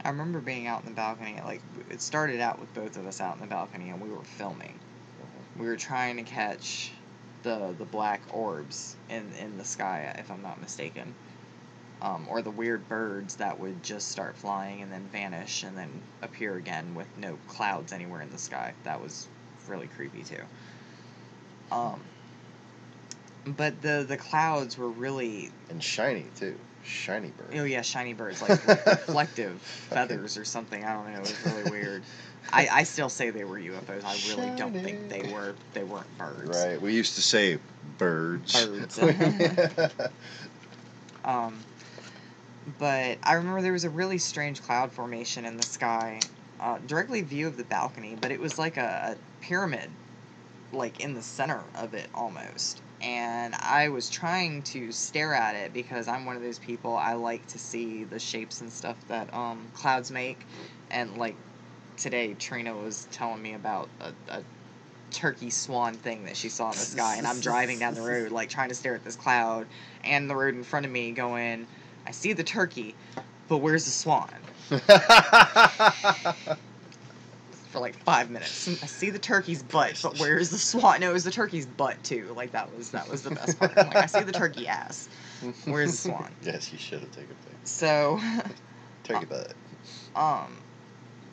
I remember being out in the balcony. Like, it started out with both of us out in the balcony, and we were filming. We were trying to catch the black orbs in the sky, if I'm not mistaken. Or the weird birds that would just start flying and then vanish and then appear again with no clouds anywhere in the sky. That was really creepy too. But the clouds were really... And shiny too. Shiny birds. Oh yeah, shiny birds, like reflective feathers or something. I don't know. It was really weird. I still say they were UFOs. I really don't think they weren't birds. Right. We used to say birds. Birds. But I remember there was a really strange cloud formation in the sky, directly view of the balcony, but it was like a pyramid, like in the center of it almost. And I was trying to stare at it because I'm one of those people, I like to see the shapes and stuff that clouds make. And like today, Trina was telling me about a turkey swan thing that she saw in the sky, and I'm driving down the road like trying to stare at this cloud and the road in front of me going, I see the turkey, but where's the swan? For like 5 minutes. I see the turkey's butt, but where's the swan? No, it was the turkey's butt too. Like that was the best part. I'm like, I see the turkey ass. Where's the swan? Yes, you should have taken a picture. So Turkey butt.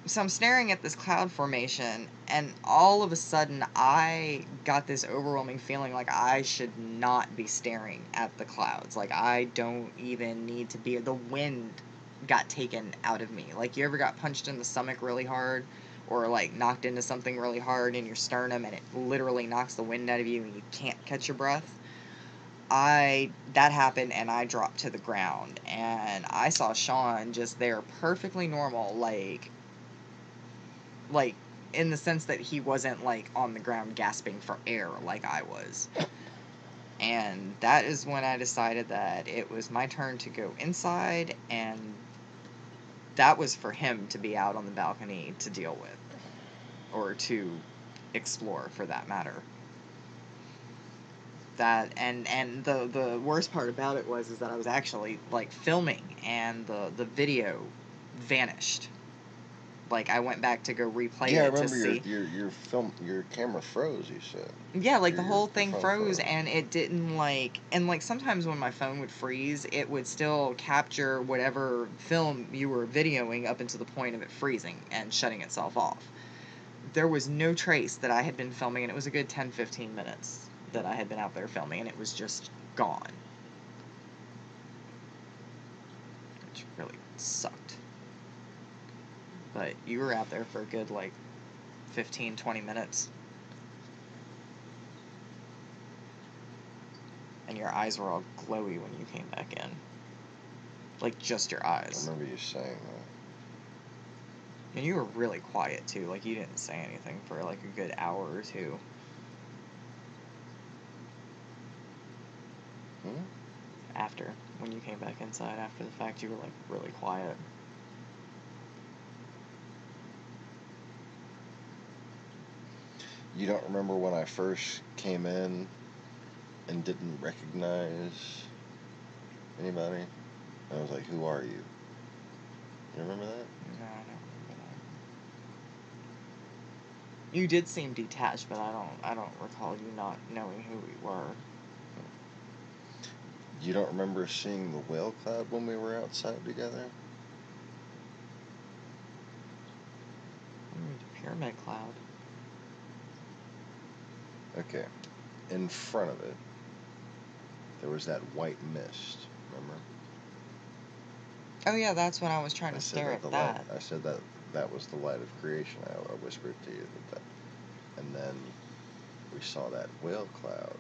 So I'm staring at this cloud formation, and all of a sudden I got this overwhelming feeling like I should not be staring at the clouds. Like I don't even need to be. The wind got taken out of me. Like you ever got punched in the stomach really hard, or like knocked into something really hard in your sternum, and it literally knocks the wind out of you and you can't catch your breath? That happened, and I dropped to the ground, and I saw Sean just there, perfectly normal, like in the sense that he wasn't like on the ground gasping for air like I was. And that is when I decided that it was my turn to go inside, and that was for him to be out on the balcony to deal with, or to explore for that matter. That and the worst part about it is that I was actually like filming, and the video vanished. Like I went back to go replay Yeah, I it to remember see. your camera froze, you said. Yeah, like the whole your thing phone froze, and it didn't and like sometimes when my phone would freeze, it would still capture whatever film you were videoing up until the point of it freezing and shutting itself off. There was no trace that I had been filming, and it was a good 10-15 minutes that I had been out there filming, and it was just gone. Which really sucked. But you were out there for a good, 15-20 minutes. And your eyes were all glowy when you came back in. Like, just your eyes. I remember you saying that. And you were really quiet, too. Like, you didn't say anything for, a good hour or two. After, when you came back inside after the fact, you were, really quiet. You don't remember when I first came in and didn't recognize anybody? I was like, who are you? You remember that? No, I don't remember that. You did seem detached, but I don't recall you not knowing who we were. You don't remember seeing the whale cloud when we were outside together? The pyramid cloud. Okay. In front of it, there was that white mist, remember? Oh yeah, that's when I was trying I to said stare that at the light. that. I said that that was the light of creation. I whispered to you that, and then we saw that whale cloud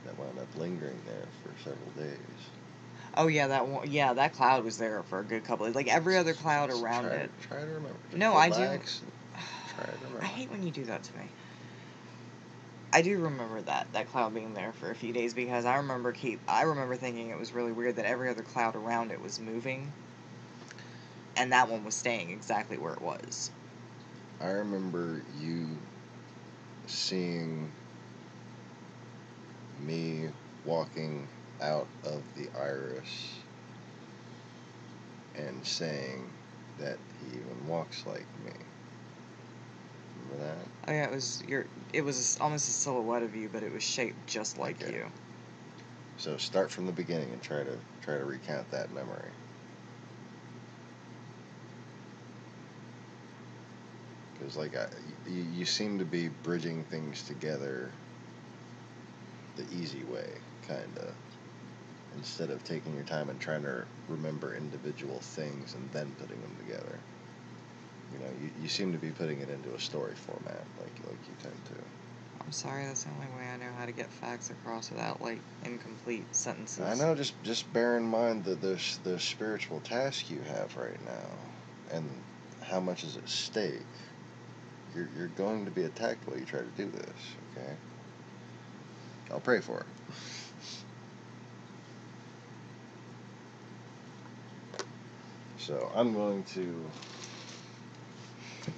that wound up lingering there for several days. Oh yeah, that one. Yeah, that cloud was there for a good couple of, like every other cloud Just around it. try to remember. Just No, I do. relax and try to remember. I hate when you do that to me. I do remember that cloud being there for a few days because I remember thinking it was really weird that every other cloud around it was moving, and that one was staying exactly where it was. I remember you seeing me walking out of the iris and saying that he even walks like me. Remember that? Oh yeah, it was almost a silhouette of you, but it was shaped just like Okay. you. So start from the beginning and try to recount that memory. Because like you seem to be bridging things together the easy way, kinda, instead of taking your time and trying to remember individual things and then putting them together. You know, you seem to be putting it into a story format, like you tend to. I'm sorry, that's the only way I know how to get facts across without like incomplete sentences. I know. Just bear in mind that the spiritual task you have right now, and how much is at stake. You're going to be attacked while you try to do this. Okay. I'll pray for her. So I'm going to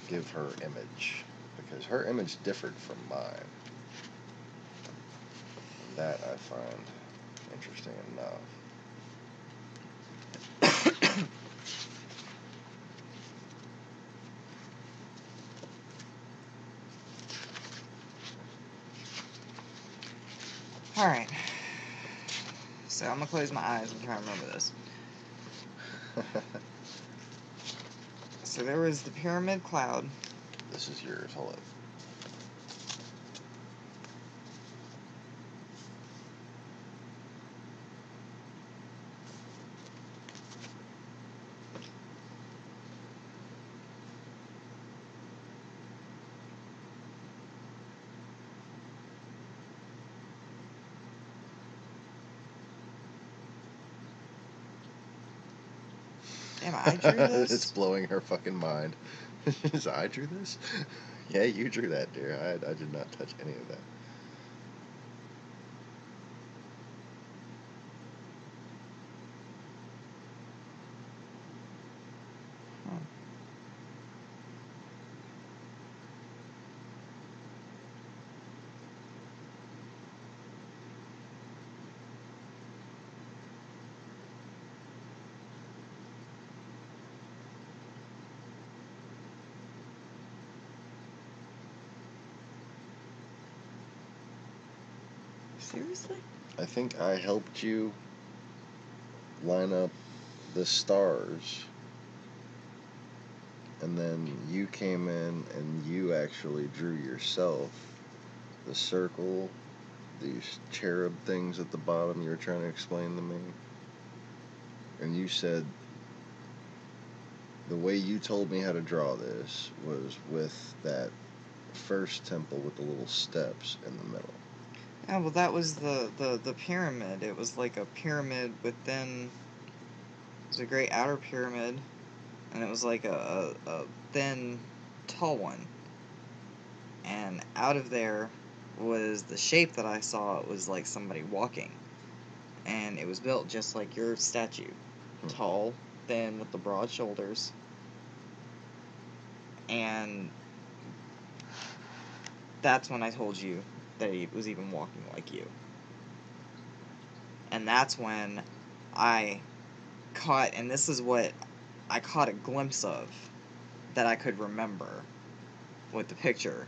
give her image because her image differed from mine. That I find interesting enough. Alright. So I'm gonna close my eyes and try to remember this. So there was the pyramid cloud. This is yours. Hold it. Damn, I drew this? It's blowing her fucking mind. So I drew this? Yeah, you drew that, dear. I did not touch any of that. Seriously? I think I helped you line up the stars, and then you came in and you actually drew yourself the circle, these cherub things at the bottom you were trying to explain to me. And you said the way you told me how to draw this was with that first temple with the little steps in the middle. Yeah, well that was the pyramid. It was like a pyramid within, it was a great outer pyramid, and it was like a thin, tall one. And out of there was the shape that I saw. It was like somebody walking. And it was built just like your statue. Tall, thin, with the broad shoulders. And that's when I told you that he was even walking like you. And that's when I caught, and this is what I caught a glimpse of that I could remember with the picture.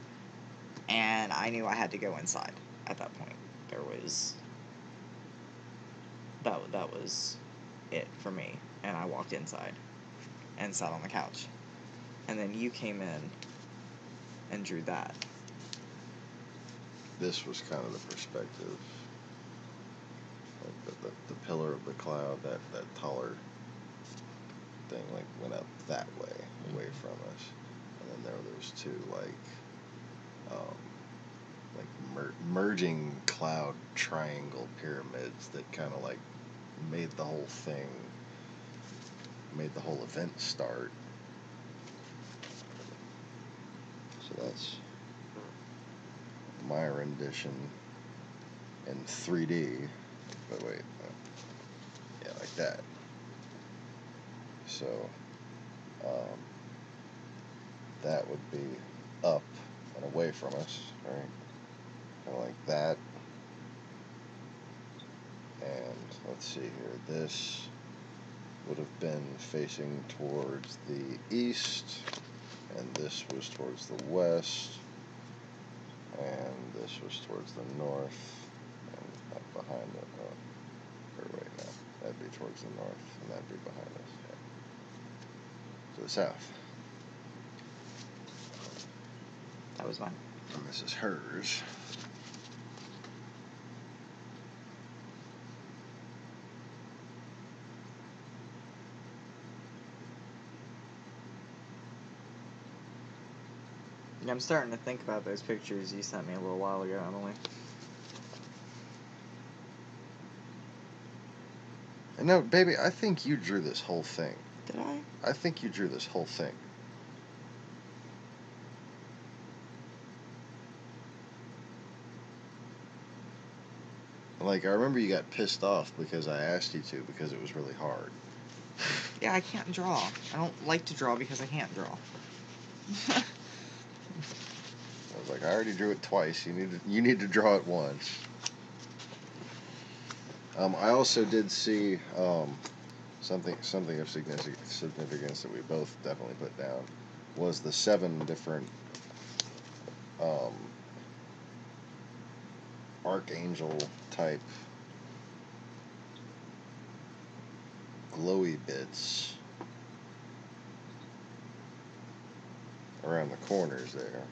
And I knew I had to go inside at that point. There was, that was it for me. And I walked inside and sat on the couch. And then you came in and drew that. This was kind of the perspective, like the pillar of the cloud, that taller thing like went up that way, away from us, and then there were those two merging cloud triangle pyramids that kind of like made the whole event start. So that's my rendition in 3D. But wait, yeah, like that. So that would be up and away from us, right? Kind of like that. And let's see here, this would have been facing towards the east, and this was towards the west, and this was towards the north, and up behind it, or wait, no, that'd be towards the north, and that'd be behind us, yeah. To the south. That was mine. And this is hers. Yeah, I'm starting to think about those pictures you sent me a little while ago, Emily. No, baby, I think you drew this whole thing. Did I? I think you drew this whole thing. Like, I remember you got pissed off because I asked you to, because it was really hard. Yeah, I can't draw. I don't like to draw because I can't draw. I was like, I already drew it twice. You need to draw it once. I also did see something of significance that we both definitely put down was the 7 different archangel type glowy bits around the corners there.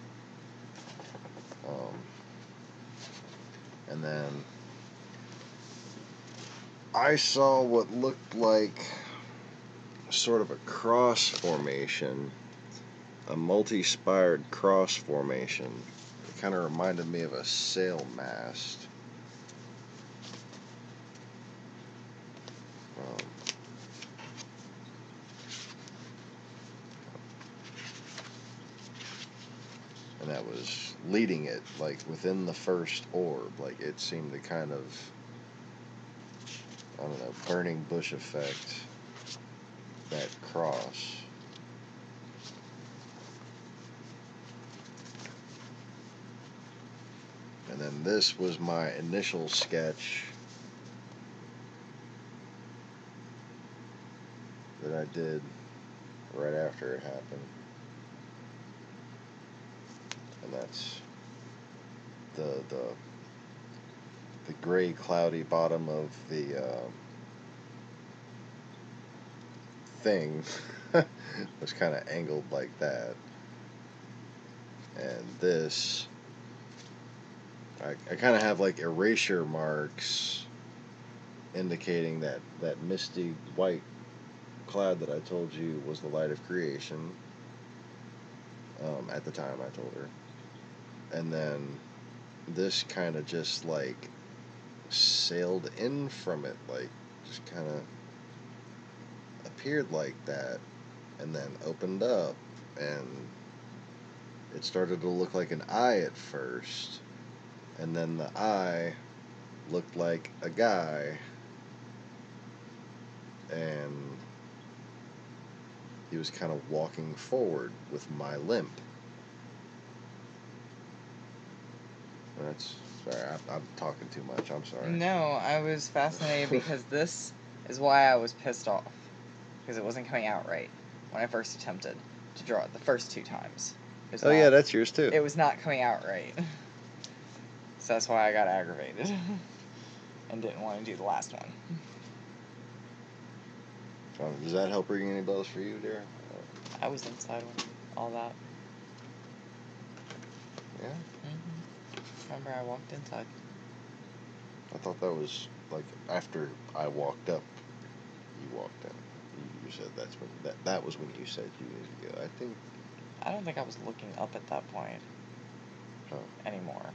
And then I saw what looked like sort of a cross formation, a multi-spired cross formation. It kind of reminded me of a sail mast. And that was leading it, like, within the first orb. Like, it seemed to kind of, I don't know, burning bush effect that cross. And then this was my initial sketch that I did right after it happened. And that's the gray cloudy bottom of the thing was kind of angled like that. And this, I kind of have like erasure marks indicating that misty white cloud that I told you was the light of creation. At the time I told her. And then this kind of just like sailed in from it, like just kind of appeared like that, and then opened up, and it started to look like an eye at first, and then the eye looked like a guy, and he was kind of walking forward with my limp. That's sorry, I'm talking too much. I'm sorry. No, I was fascinated because this is why I was pissed off. Because it wasn't coming out right when I first attempted to draw it the first 2 times. Oh, yeah, that's yours too. It was not coming out right. So that's why I got aggravated. And didn't want to do the last one. Does that help ring any bells for you, dear? I was inside when all that. Yeah? Mm-hmm. Remember, I walked inside. I thought that was, like, after I walked up, you walked in. You said that's when that was when you said you needed to go. I think. I don't think I was looking up at that point. Oh. Anymore.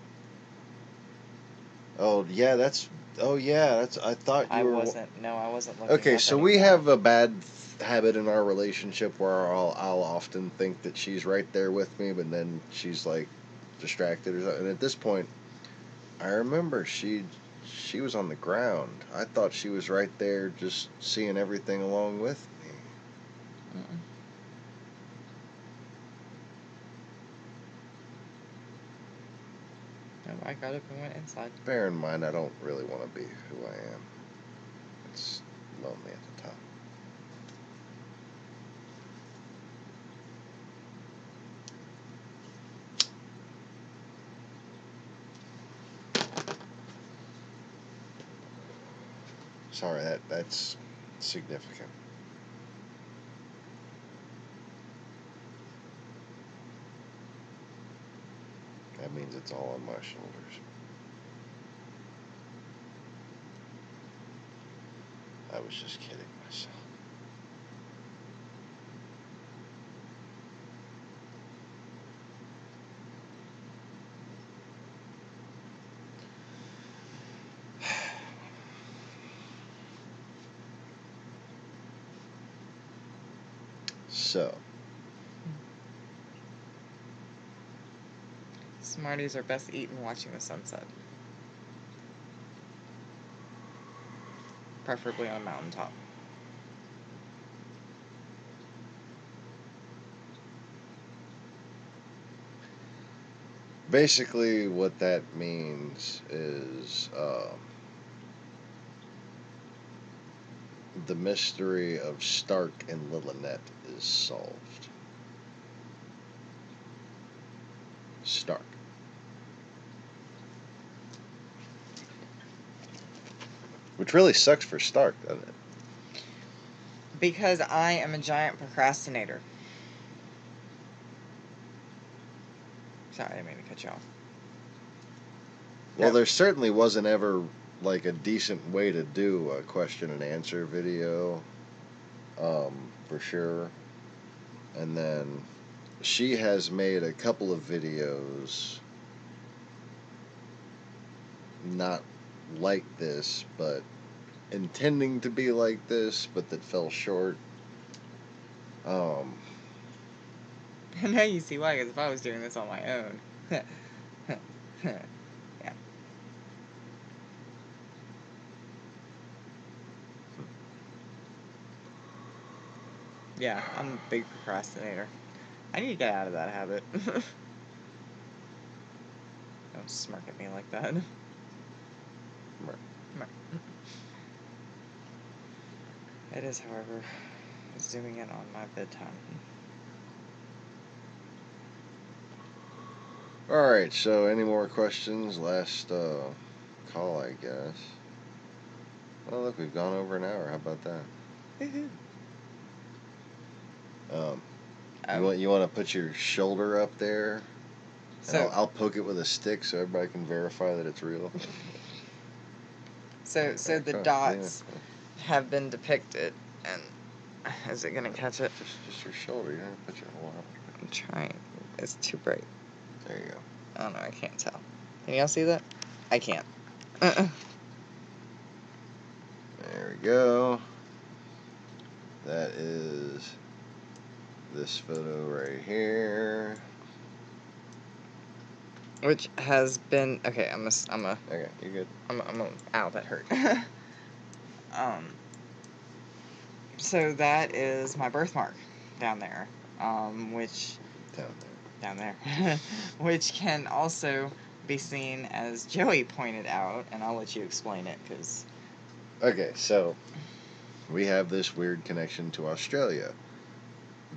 Oh yeah, that's. Oh yeah, that's. I thought you were. No, I wasn't looking Okay, up so anymore. we have a bad habit in our relationship where I'll often think that she's right there with me, but then she's like distracted or something. And at this point, I remember she was on the ground. I thought she was right there, just seeing everything along with me. Mm-mm. No, I got up and went inside. Bear in mind, I don't really want to be who I am. It's lonely at the top. Sorry, that's significant. That means it's all on my shoulders. I was just kidding myself. So, Smarties are best eaten watching the sunset. Preferably on a mountaintop. basically what that means is the mystery of Stark and Lilynette is solved. Stark. Which really sucks for Stark, doesn't it? Because I am a giant procrastinator. Sorry, I didn't mean to cut you off. Well, No. there certainly wasn't ever like a decent way to do a question and answer video, for sure. And then she has made a couple of videos not like this, but intending to be like this, but that fell short. Now you see why, because if I was doing this on my own. Yeah. Yeah, I'm a big procrastinator. I need to get out of that habit. Don't smirk at me like that. It is, however, zooming in on my bedtime. Alright, so any more questions? Last call, I guess. Oh, look, we've gone over an hour. How about that? You want to put your shoulder up there? And So I'll poke it with a stick so everybody can verify that it's real. So the dots have been depicted, and is it gonna catch it? Just your shoulder. You don't have to put your whole arm. I'm trying. It's too bright. There you go. I don't know. I can't tell. Can y'all see that? I can't. There we go. That is this photo right here. Which has been okay. I'm a. Okay, you're good. I'm a. Ow, that hurt. So that is my birthmark down there. Which down there, which can also be seen, as Joey pointed out, and I'll let you explain it, because. Okay, so we have this weird connection to Australia.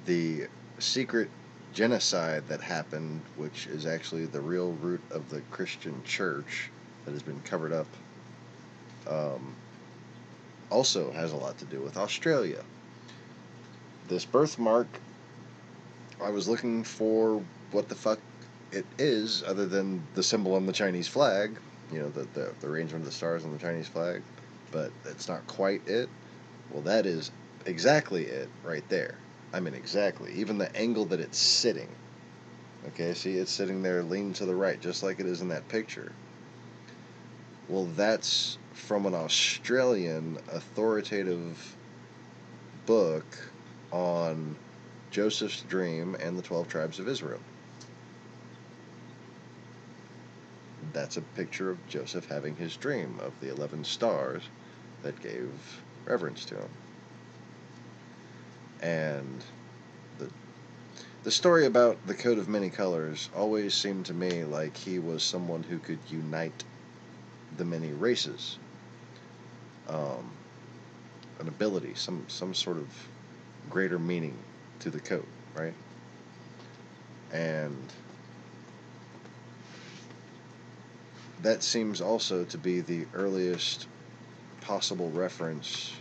The secret genocide that happened, which is actually the real root of the Christian church that has been covered up, also has a lot to do with Australia. This birthmark, I was looking for what the fuck it is, other than the symbol on the Chinese flag, you know, the arrangement of the stars on the Chinese flag, but it's not quite it. Well, that is exactly it right there. I mean, exactly. Even the angle that it's sitting. Okay, see, it's sitting there leaning to the right, just like it is in that picture. Well, that's from an Australian authoritative book on Joseph's dream and the 12 tribes of Israel. That's a picture of Joseph having his dream of the 11 stars that gave reverence to him. And the story about the coat of many colors always seemed to me like he was someone who could unite the many races. An ability, some sort of greater meaning to the coat, right? And that seems also to be the earliest possible reference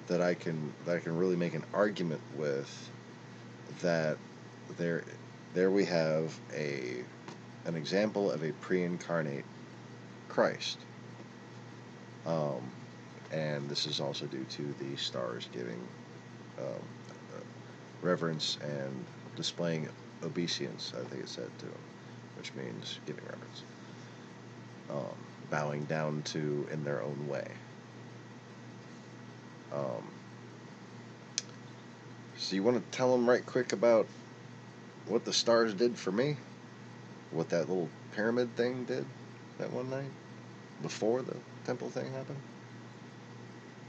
that I can really make an argument with, that there we have an example of a pre-incarnate Christ. And this is also due to the stars giving reverence and displaying obeisance, I think it said, to him, which means giving reverence. Bowing down to in their own way. So you want to tell them right quick about what the stars did for me? What that little pyramid thing did that one night before the temple thing happened?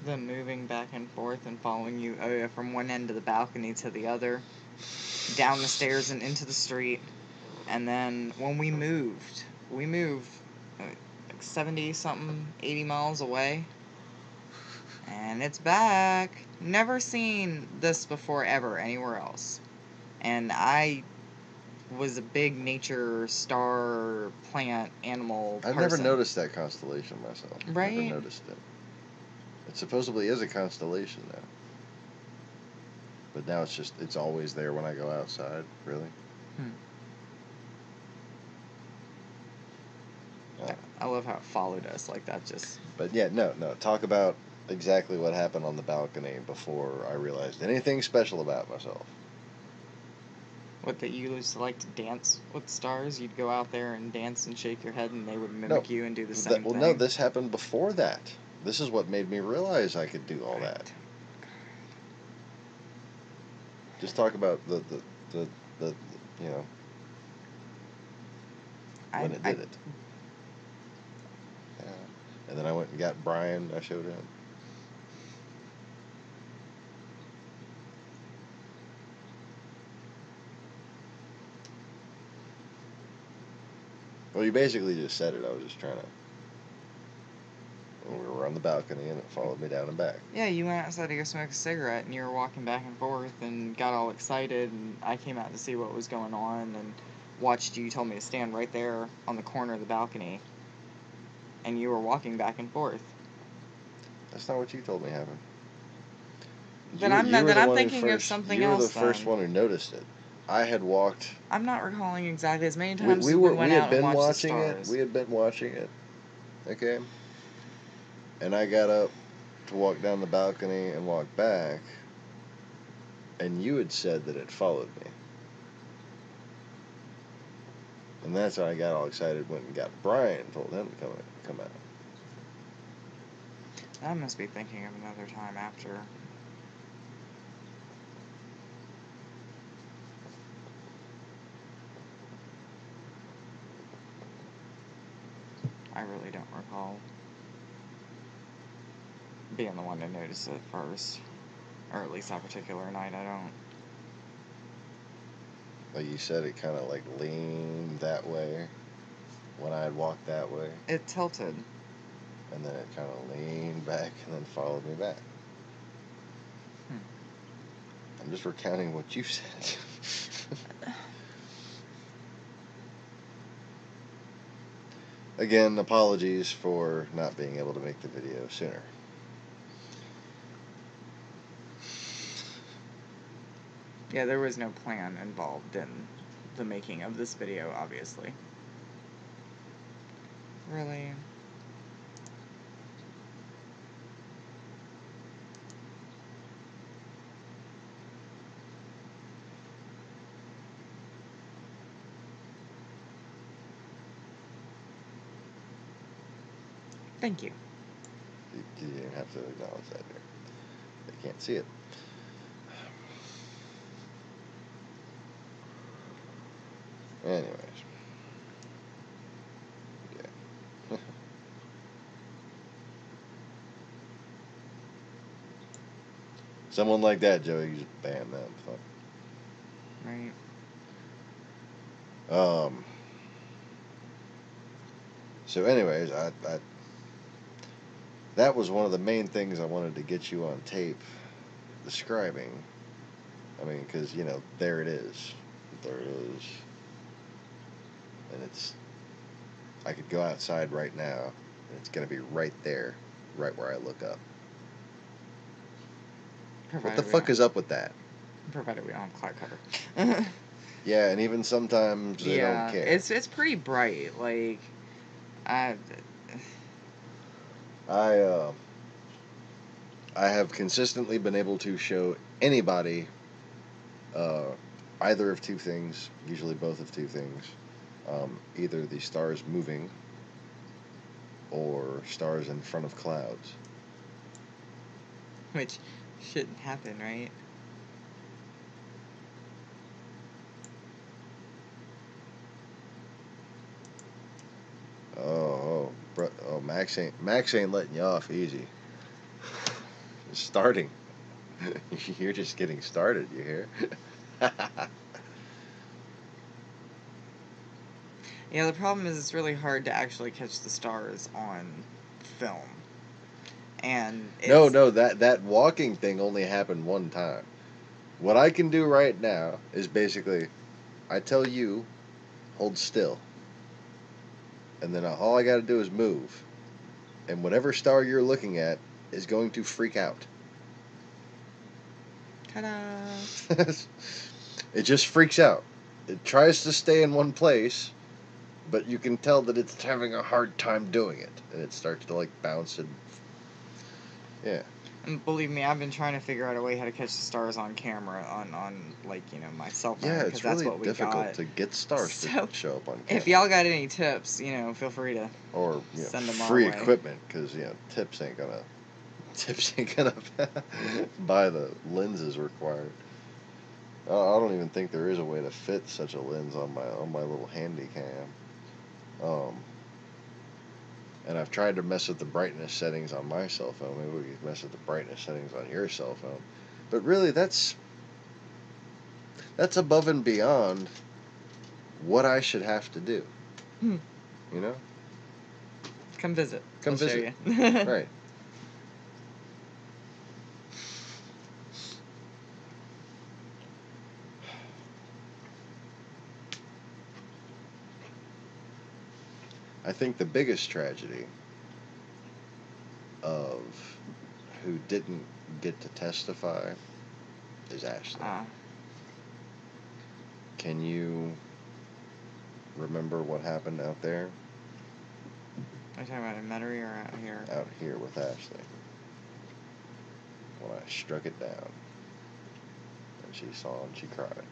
Them moving back and forth and following you from one end of the balcony to the other, down the stairs and into the street. And then when we moved like 70 something, 80 miles away, and it's back. Never seen this before ever anywhere else. And I was a big nature, star, plant, animal person. I've never noticed that constellation myself. Right? Never noticed it. It supposedly is a constellation now. But now it's always there when I go outside, really. I love how it followed us like that, just... But yeah, no. Talk about exactly what happened on the balcony before I realized anything special about myself. What, that you used to like to dance with stars? You'd go out there and dance and shake your head and they would mimic you and do the same thing? No, this happened before that. This is what made me realize I could do all that. Just talk about the you know, when it did it. Yeah. And then I went and got Brian. I showed him. Well, you basically just said it. I was just trying to... We were on the balcony, and it followed me down and back. Yeah, you went outside to go smoke a cigarette, and you were walking back and forth, and got all excited, and I came out to see what was going on, and watched you. You told me to stand right there on the corner of the balcony, and you were walking back and forth. That's not what you told me happened. Then I'm thinking of something else. You were the first one who noticed it. I had walked... I'm not recalling exactly as many times we went out and watched the stars. We had been watching it, okay? And I got up to walk down the balcony and walk back, and you had said that it followed me. And that's when I got all excited, went and got Brian, told him to come out. I must be thinking of another time after. I really don't recall being the one to notice it first. Or at least that particular night, I don't. Like you said, it kind of like leaned that way when I had walked that way. It tilted. And then it kind of leaned back and then followed me back. I'm just recounting what you said. Again, apologies for not being able to make the video sooner. Yeah, there was no plan involved in the making of this video, obviously. Really? Thank you. You didn't even have to acknowledge that there. They can't see it. Anyways. Yeah. Someone like that, Joey, you just ban them. Fuck. Right. So anyways, I that was one of the main things I wanted to get you on tape describing. I mean, because, you know, there it is. There it is. And it's, I could go outside right now, and it's going to be right there, right where I look up. What the fuck is up with that? Provided we don't have cloud cover. Yeah, and even sometimes they don't care. It's pretty bright. Like, I have consistently been able to show anybody either of two things, usually both of two things. Either the stars moving or stars in front of clouds. which shouldn't happen, right? Max ain't letting you off easy. It's starting. You're just getting started, you hear? Yeah, the problem is it's really hard to actually catch the stars on film. And no, that walking thing only happened one time. What I can do right now is basically, I tell you, hold still. And then all I gotta do is move. And whatever star you're looking at is going to freak out. ta-da! It just freaks out. It tries to stay in one place, but you can tell that it's having a hard time doing it. And it starts to, like, bounce and... Yeah. And believe me, I've been trying to figure out a way how to catch the stars on camera, on like, you know, my cell phone. Yeah, it's really that's what difficult to get stars to show up on camera. If y'all got any tips, you know, feel free to or send them free our way. equipment, because tips ain't gonna buy the lenses required. I don't even think there is a way to fit such a lens on my little handy cam. And I've tried to mess with the brightness settings on my cell phone. Maybe we could mess with the brightness settings on your cell phone. But really, that's above and beyond what I should have to do. You know? Come visit. Come I'll visit. show you. Right. I think the biggest tragedy of who didn't get to testify is Ashley. Can you remember what happened out there? Are you talking about in Metairie or out here? Out here with Ashley. When I struck it down. And she saw and she cried.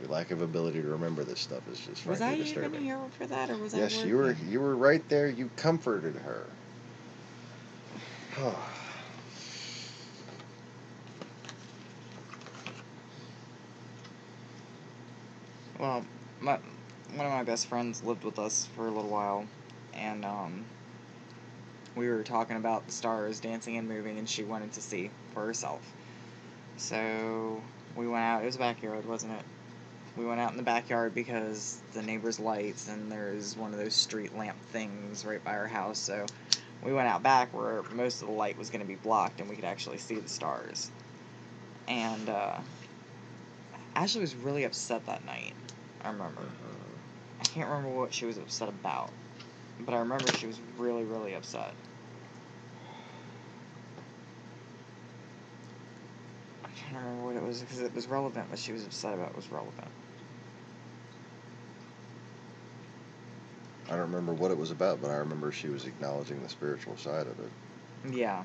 Your lack of ability to remember this stuff is just frankly disturbing. Was I even here for that, or was I Yes, working? you were right there. You comforted her. Well, one of my best friends lived with us for a little while, and we were talking about the stars dancing and moving, and she wanted to see for herself. So we went out. It was a backyard, wasn't it? We went out in the backyard because the neighbor's lights, and there's one of those street lamp things right by our house. So we went out back where most of the light was going to be blocked, and we could actually see the stars. And Ashley was really upset that night. I remember. I can't remember what she was upset about, but I remember she was really, really upset. I can't remember what it was because it was relevant. What she was upset about was relevant. I don't remember what it was about, but I remember she was acknowledging the spiritual side of it. Yeah.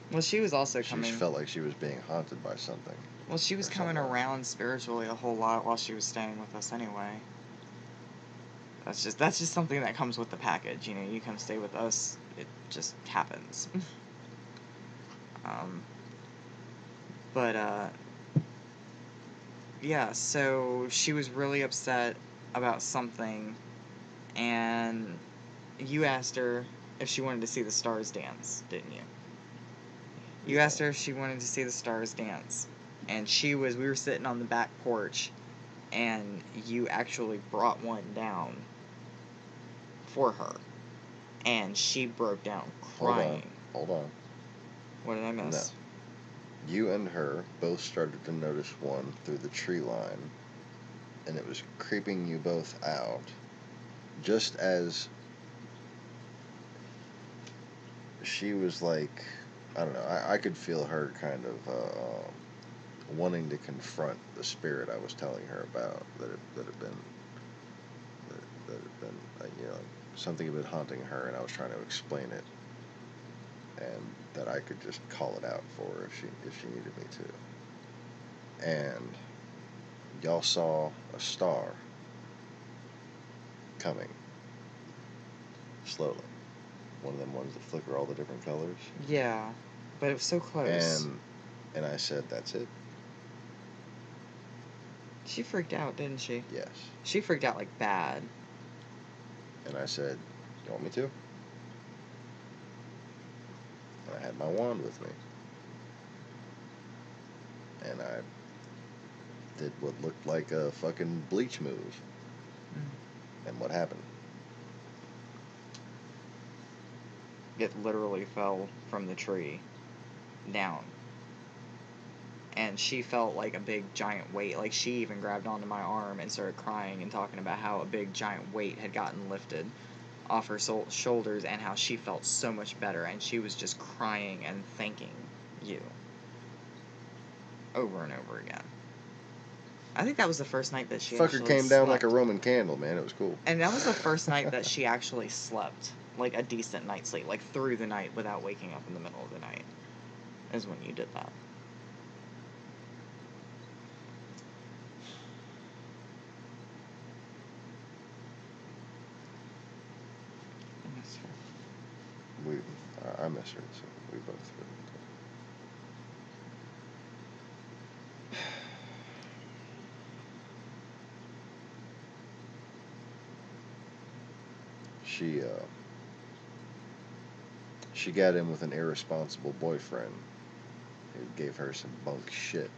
Well, she was also coming... She felt like she was being haunted by something. Well, she was coming around spiritually a whole lot while she was staying with us anyway. That's just something that comes with the package. You know, you come stay with us, it just happens. But yeah, so she was really upset about something, and you asked her if she wanted to see the stars dance, didn't you? You asked her if she wanted to see the stars dance, and we were sitting on the back porch, and you actually brought one down for her, and she broke down crying. Hold on. What did I miss? No. You and her both started to notice one through the tree line, and it was creeping you both out, just as she was like, I don't know, I could feel her kind of wanting to confront the spirit I was telling her about, that had been, you know, something had been haunting her, and I was trying to explain it, and that I could just call it out for her if she needed me to. And y'all saw a star coming slowly. One of them ones that flicker all the different colors. Yeah, but it was so close. And I said, that's it. She freaked out, didn't she? Yes. She freaked out like bad. And I said, you want me to? And I had my wand with me. And I did what looked like a fucking bleach move. And what happened? It literally fell from the tree down. And she felt like a big giant weight. Like, she even grabbed onto my arm and started crying and talking about how a big giant weight had gotten lifted off her shoulders, and how she felt so much better, and she was just crying and thanking you over and over again. I think that was the first night that she actually came down slept. like a Roman candle, man. It was cool. And that was the first night that she actually slept, like a decent night's sleep, like through the night without waking up in the middle of the night, is when you did that. I miss her. I miss her, so we both did. She got in with an irresponsible boyfriend who gave her some bunk shit,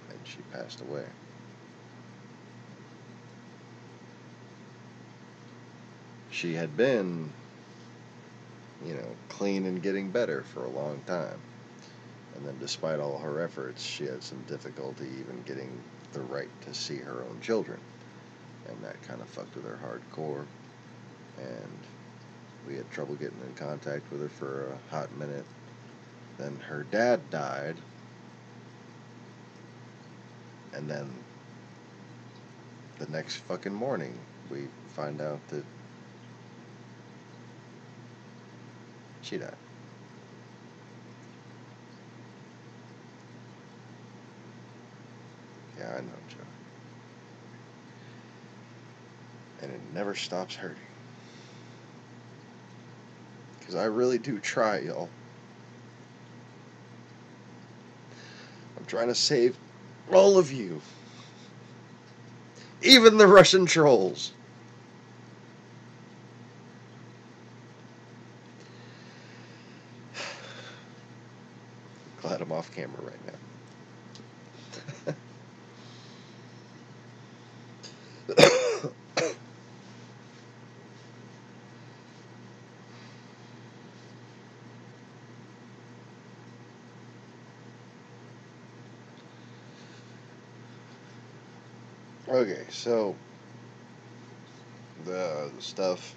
and she passed away. She had been, you know, clean and getting better for a long time. And then despite all her efforts, she had some difficulty even getting the right to see her own children. And that kind of fucked with her hardcore. And we had trouble getting in contact with her for a hot minute. Then her dad died. And then the next fucking morning, we find out that she died. Yeah, I know, Joe. And it never stops hurting. Because I really do try, y'all. I'm trying to save all of you. Even the Russian trolls. Glad I'm off camera right now. Okay, so the stuff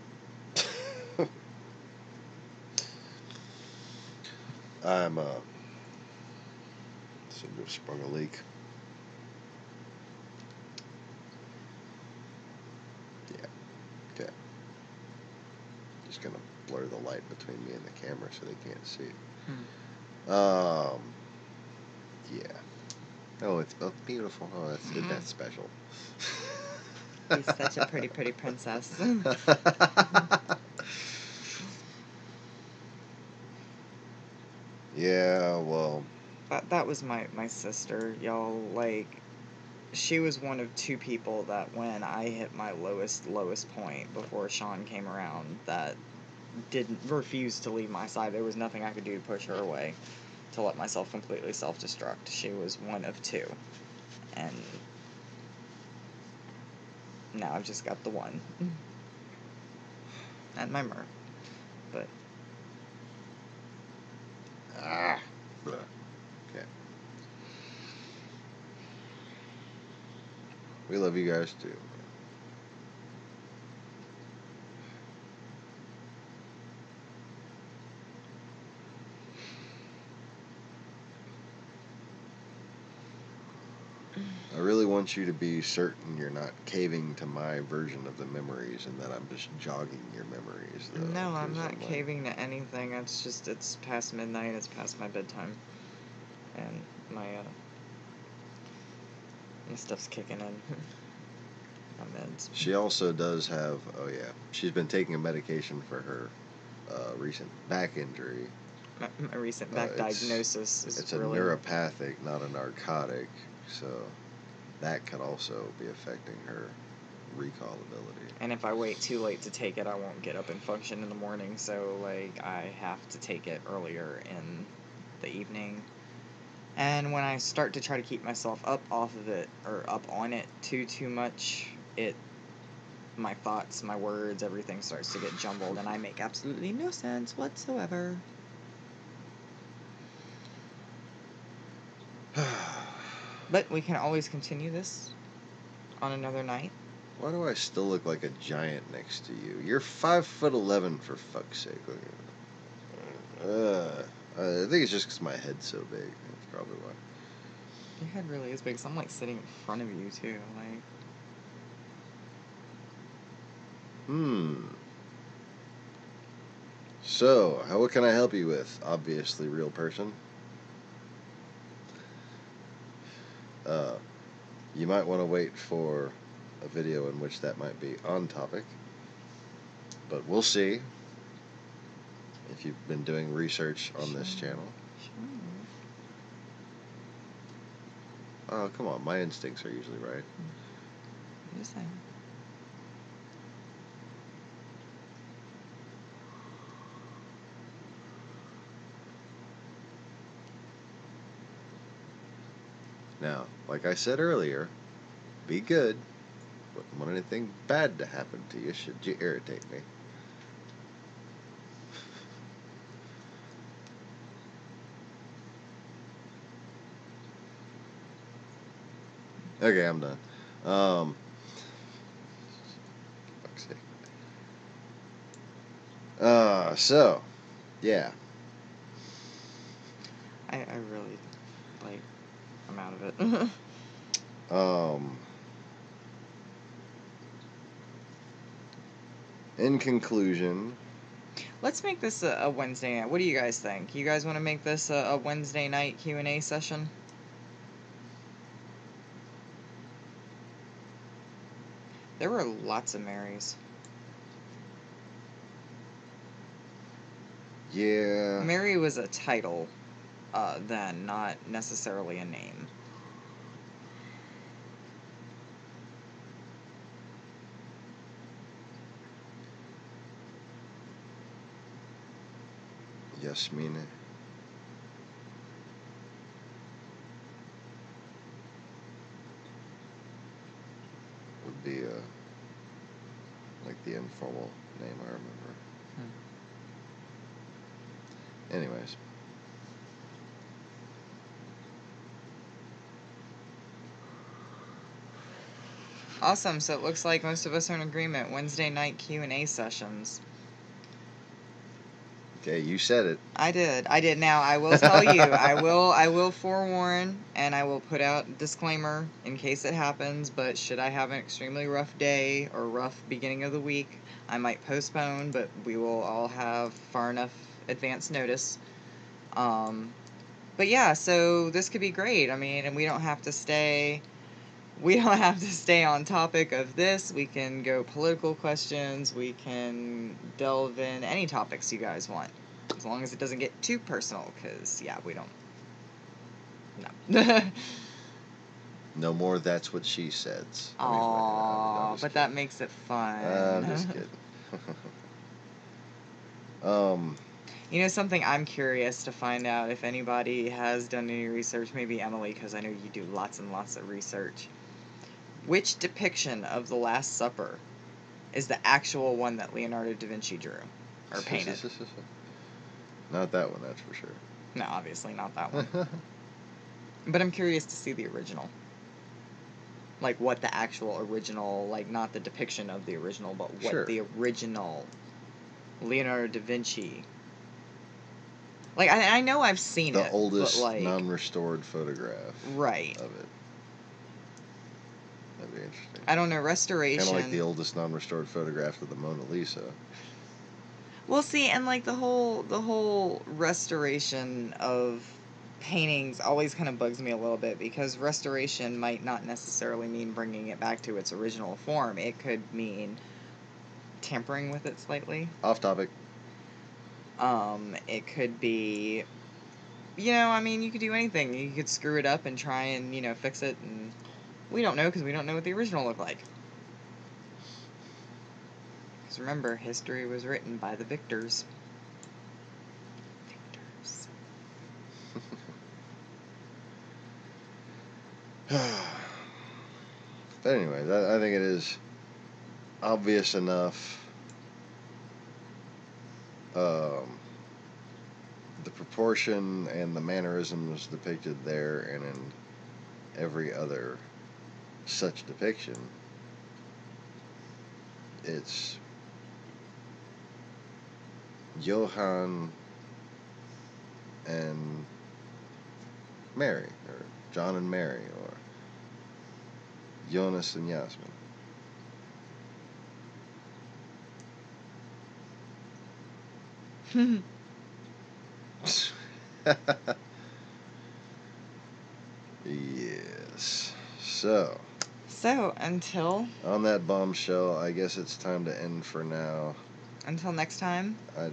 I'm seem to have sprung a leak. Yeah. Okay. Just gonna blur the light between me and the camera so they can't see it. Yeah. Oh, it's both beautiful. Oh, that's special. He's such a pretty, pretty princess. Yeah, well, That was my sister, y'all. Like, she was one of two people that when I hit my lowest point before Sean came around, that didn't refuse to leave my side. There was nothing I could do to push her away, to let myself completely self-destruct. She was one of two, and now I've just got the one. And my Mer. But blah. Okay. We love you guys too. I really want you to be certain you're not caving to my version of the memories and that I'm just jogging your memories, though. no, I'm 'cause not like, caving to anything. It's past midnight. It's past my bedtime, and my stuff's kicking in. My meds. She also does have, oh yeah, she's been taking a medication for her recent back injury. My recent back diagnosis is It's really... a neuropathic, not a narcotic, so that could also be affecting her recall ability. And if I wait too late to take it, I won't get up and function in the morning, so, like, I have to take it earlier in the evening. And when I start to try to keep myself up off of it, or up on it too much, my thoughts, my words, everything starts to get jumbled, and I make absolutely no sense whatsoever. But we can always continue this on another night. Why do I still look like a giant next to you? You're 5'11" for fuck's sake. I think it's just because my head's so big. That's probably why. Your head really is big, so I'm like sitting in front of you too. Like, So, what can I help you with? Obviously, real person. You might want to wait for a video in which that might be on topic. But we'll see if you've been doing research on this channel. Sure. Oh, come on. My instincts are usually right. I'm just saying. Now, like I said earlier, be good. Wouldn't want anything bad to happen to you should you irritate me. Okay, I'm done. Fuck's sake. So, yeah. I really, like, I'm out of it. In conclusion, Let's make this a Wednesday night. What do you guys think? You guys want to make this a Wednesday night Q&A session? There were lots of Marys. yeah. Mary was a title, then, not necessarily a name. Yasmina. Would be like the informal name I remember. Anyways. Awesome. So it looks like most of us are in agreement. Wednesday night Q&A sessions. Okay, you said it. I did. Now, I will tell you, I will forewarn, and I will put out disclaimer in case it happens, but should I have an extremely rough day or rough beginning of the week, I might postpone, but we will all have far enough advance notice. But yeah, so this could be great. I mean, and we don't have to stay We don't have to stay on topic of this. We can go political questions. We can delve in any topics you guys want. As long as it doesn't get too personal, because, yeah, we don't... No. No more that's what she said. Aww, but that makes it fun. I'm just kidding. You know, something I'm curious to find out if anybody has done any research, maybe Emily, because I know you do lots and lots of research. Which depiction of the Last Supper is the actual one that Leonardo da Vinci drew or painted? Not that one, that's for sure. No, obviously not that one. But I'm curious to see the original. Like, what the actual original, like, not the depiction of the original, but what the original Leonardo da Vinci... Like, I know I've seen the it, oldest but, like, non-restored photograph right. of it. That'd be interesting. I don't know, restoration... Kind of like the oldest non-restored photograph of the Mona Lisa. Well, see, and, like, the whole restoration of paintings always kind of bugs me a little bit, because restoration might not necessarily mean bringing it back to its original form. It could mean tampering with it slightly. Off topic. It could be, you know, I mean, you could do anything. You could screw it up and try and, you know, fix it, and we don't know because we don't know what the original looked like. Because remember, history was written by the victors. But anyway, I think it is obvious enough. The proportion and the mannerisms depicted there and in every other such depiction, it's Johann and Mary, or John and Mary, or Jonas and Yasmin. Yes. So Until on that bombshell, I guess it's time to end for now. Until next time. I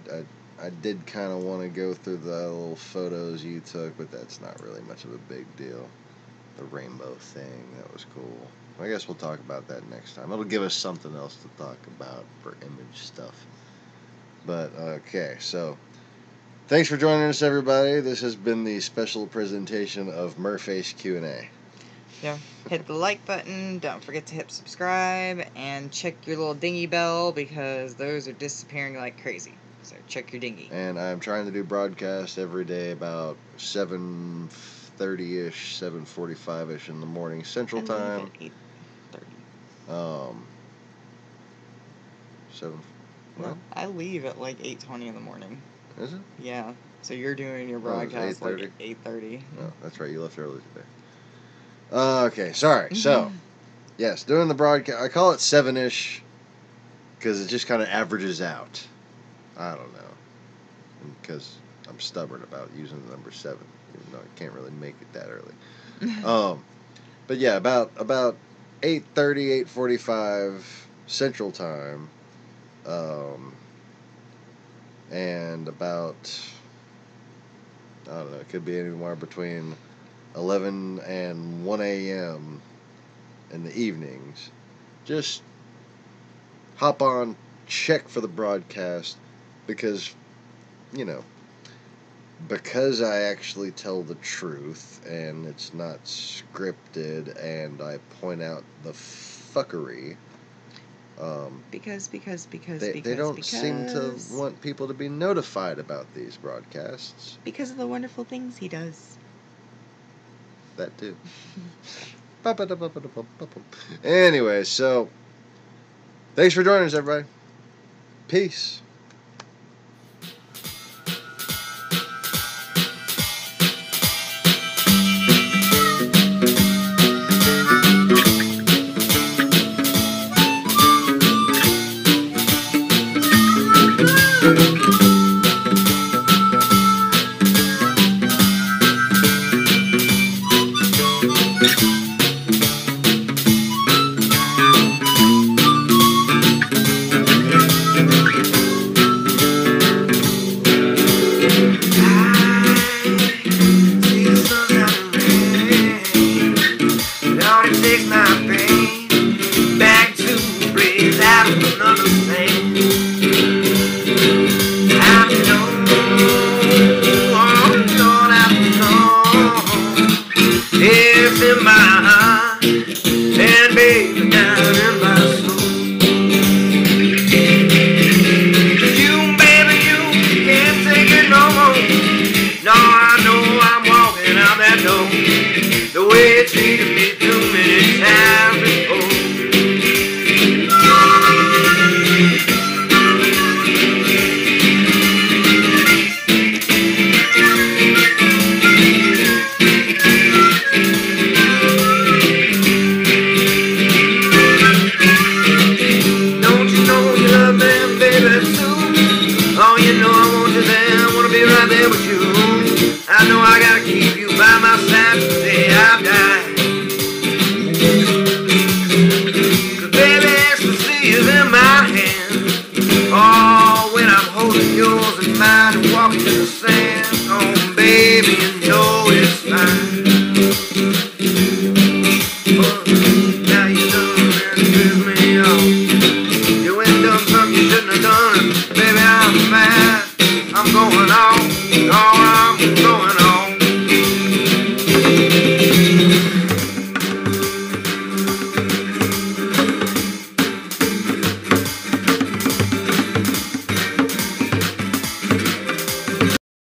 did kind of want to go through the little photos you took, but that's not really much of a big deal. The rainbow thing, that was cool. I guess we'll talk about that next time. It'll give us something else to talk about for image stuff. But, okay, so thanks for joining us, everybody. This has been the special presentation of Merface Q&A. Yeah, hit the like button, don't forget to hit subscribe, and check your little dingy bell, because those are disappearing like crazy. So check your dingy. And I'm trying to do broadcast every day about 7:30-ish, 7:45-ish in the morning Central Time. 8:30. 7. No, What? I leave at like 8:20 in the morning. Is it? Yeah. So you're doing your broadcast like at 8:30. Oh, that's right. You left early today. Okay, sorry. So, yes, doing the broadcast. I call it 7-ish because it just kind of averages out. I don't know. Because I'm stubborn about using the number 7, even though I can't really make it that early. But yeah, about 8:30, 8:45 Central Time, and about, I don't know, it could be anywhere between 11 and 1 a.m. in the evenings. Just hop on, check for the broadcast, because, you know, because I actually tell the truth and it's not scripted and I point out the fuckery. Because they don't seem to want people to be notified about these broadcasts. Because of the wonderful things he does. That too. Anyway, so thanks for joining us, everybody. Peace. see the sunshine and rain. It only takes my pain back to breathe out of another sand. I know, oh Lord, I know it's in my heart and baby down in my soul. You, baby, you can't take it no more. No, I know I'm walking out that door the way it treated me too many times before. Don't you know you love me, baby, too? Oh, you know I want you there, I wanna be right there with you. I know I gotta keep you by my side till the day I die. 'Cause baby, ecstasy is in my hand. Oh, when I'm holding yours in mine and walking in the sand.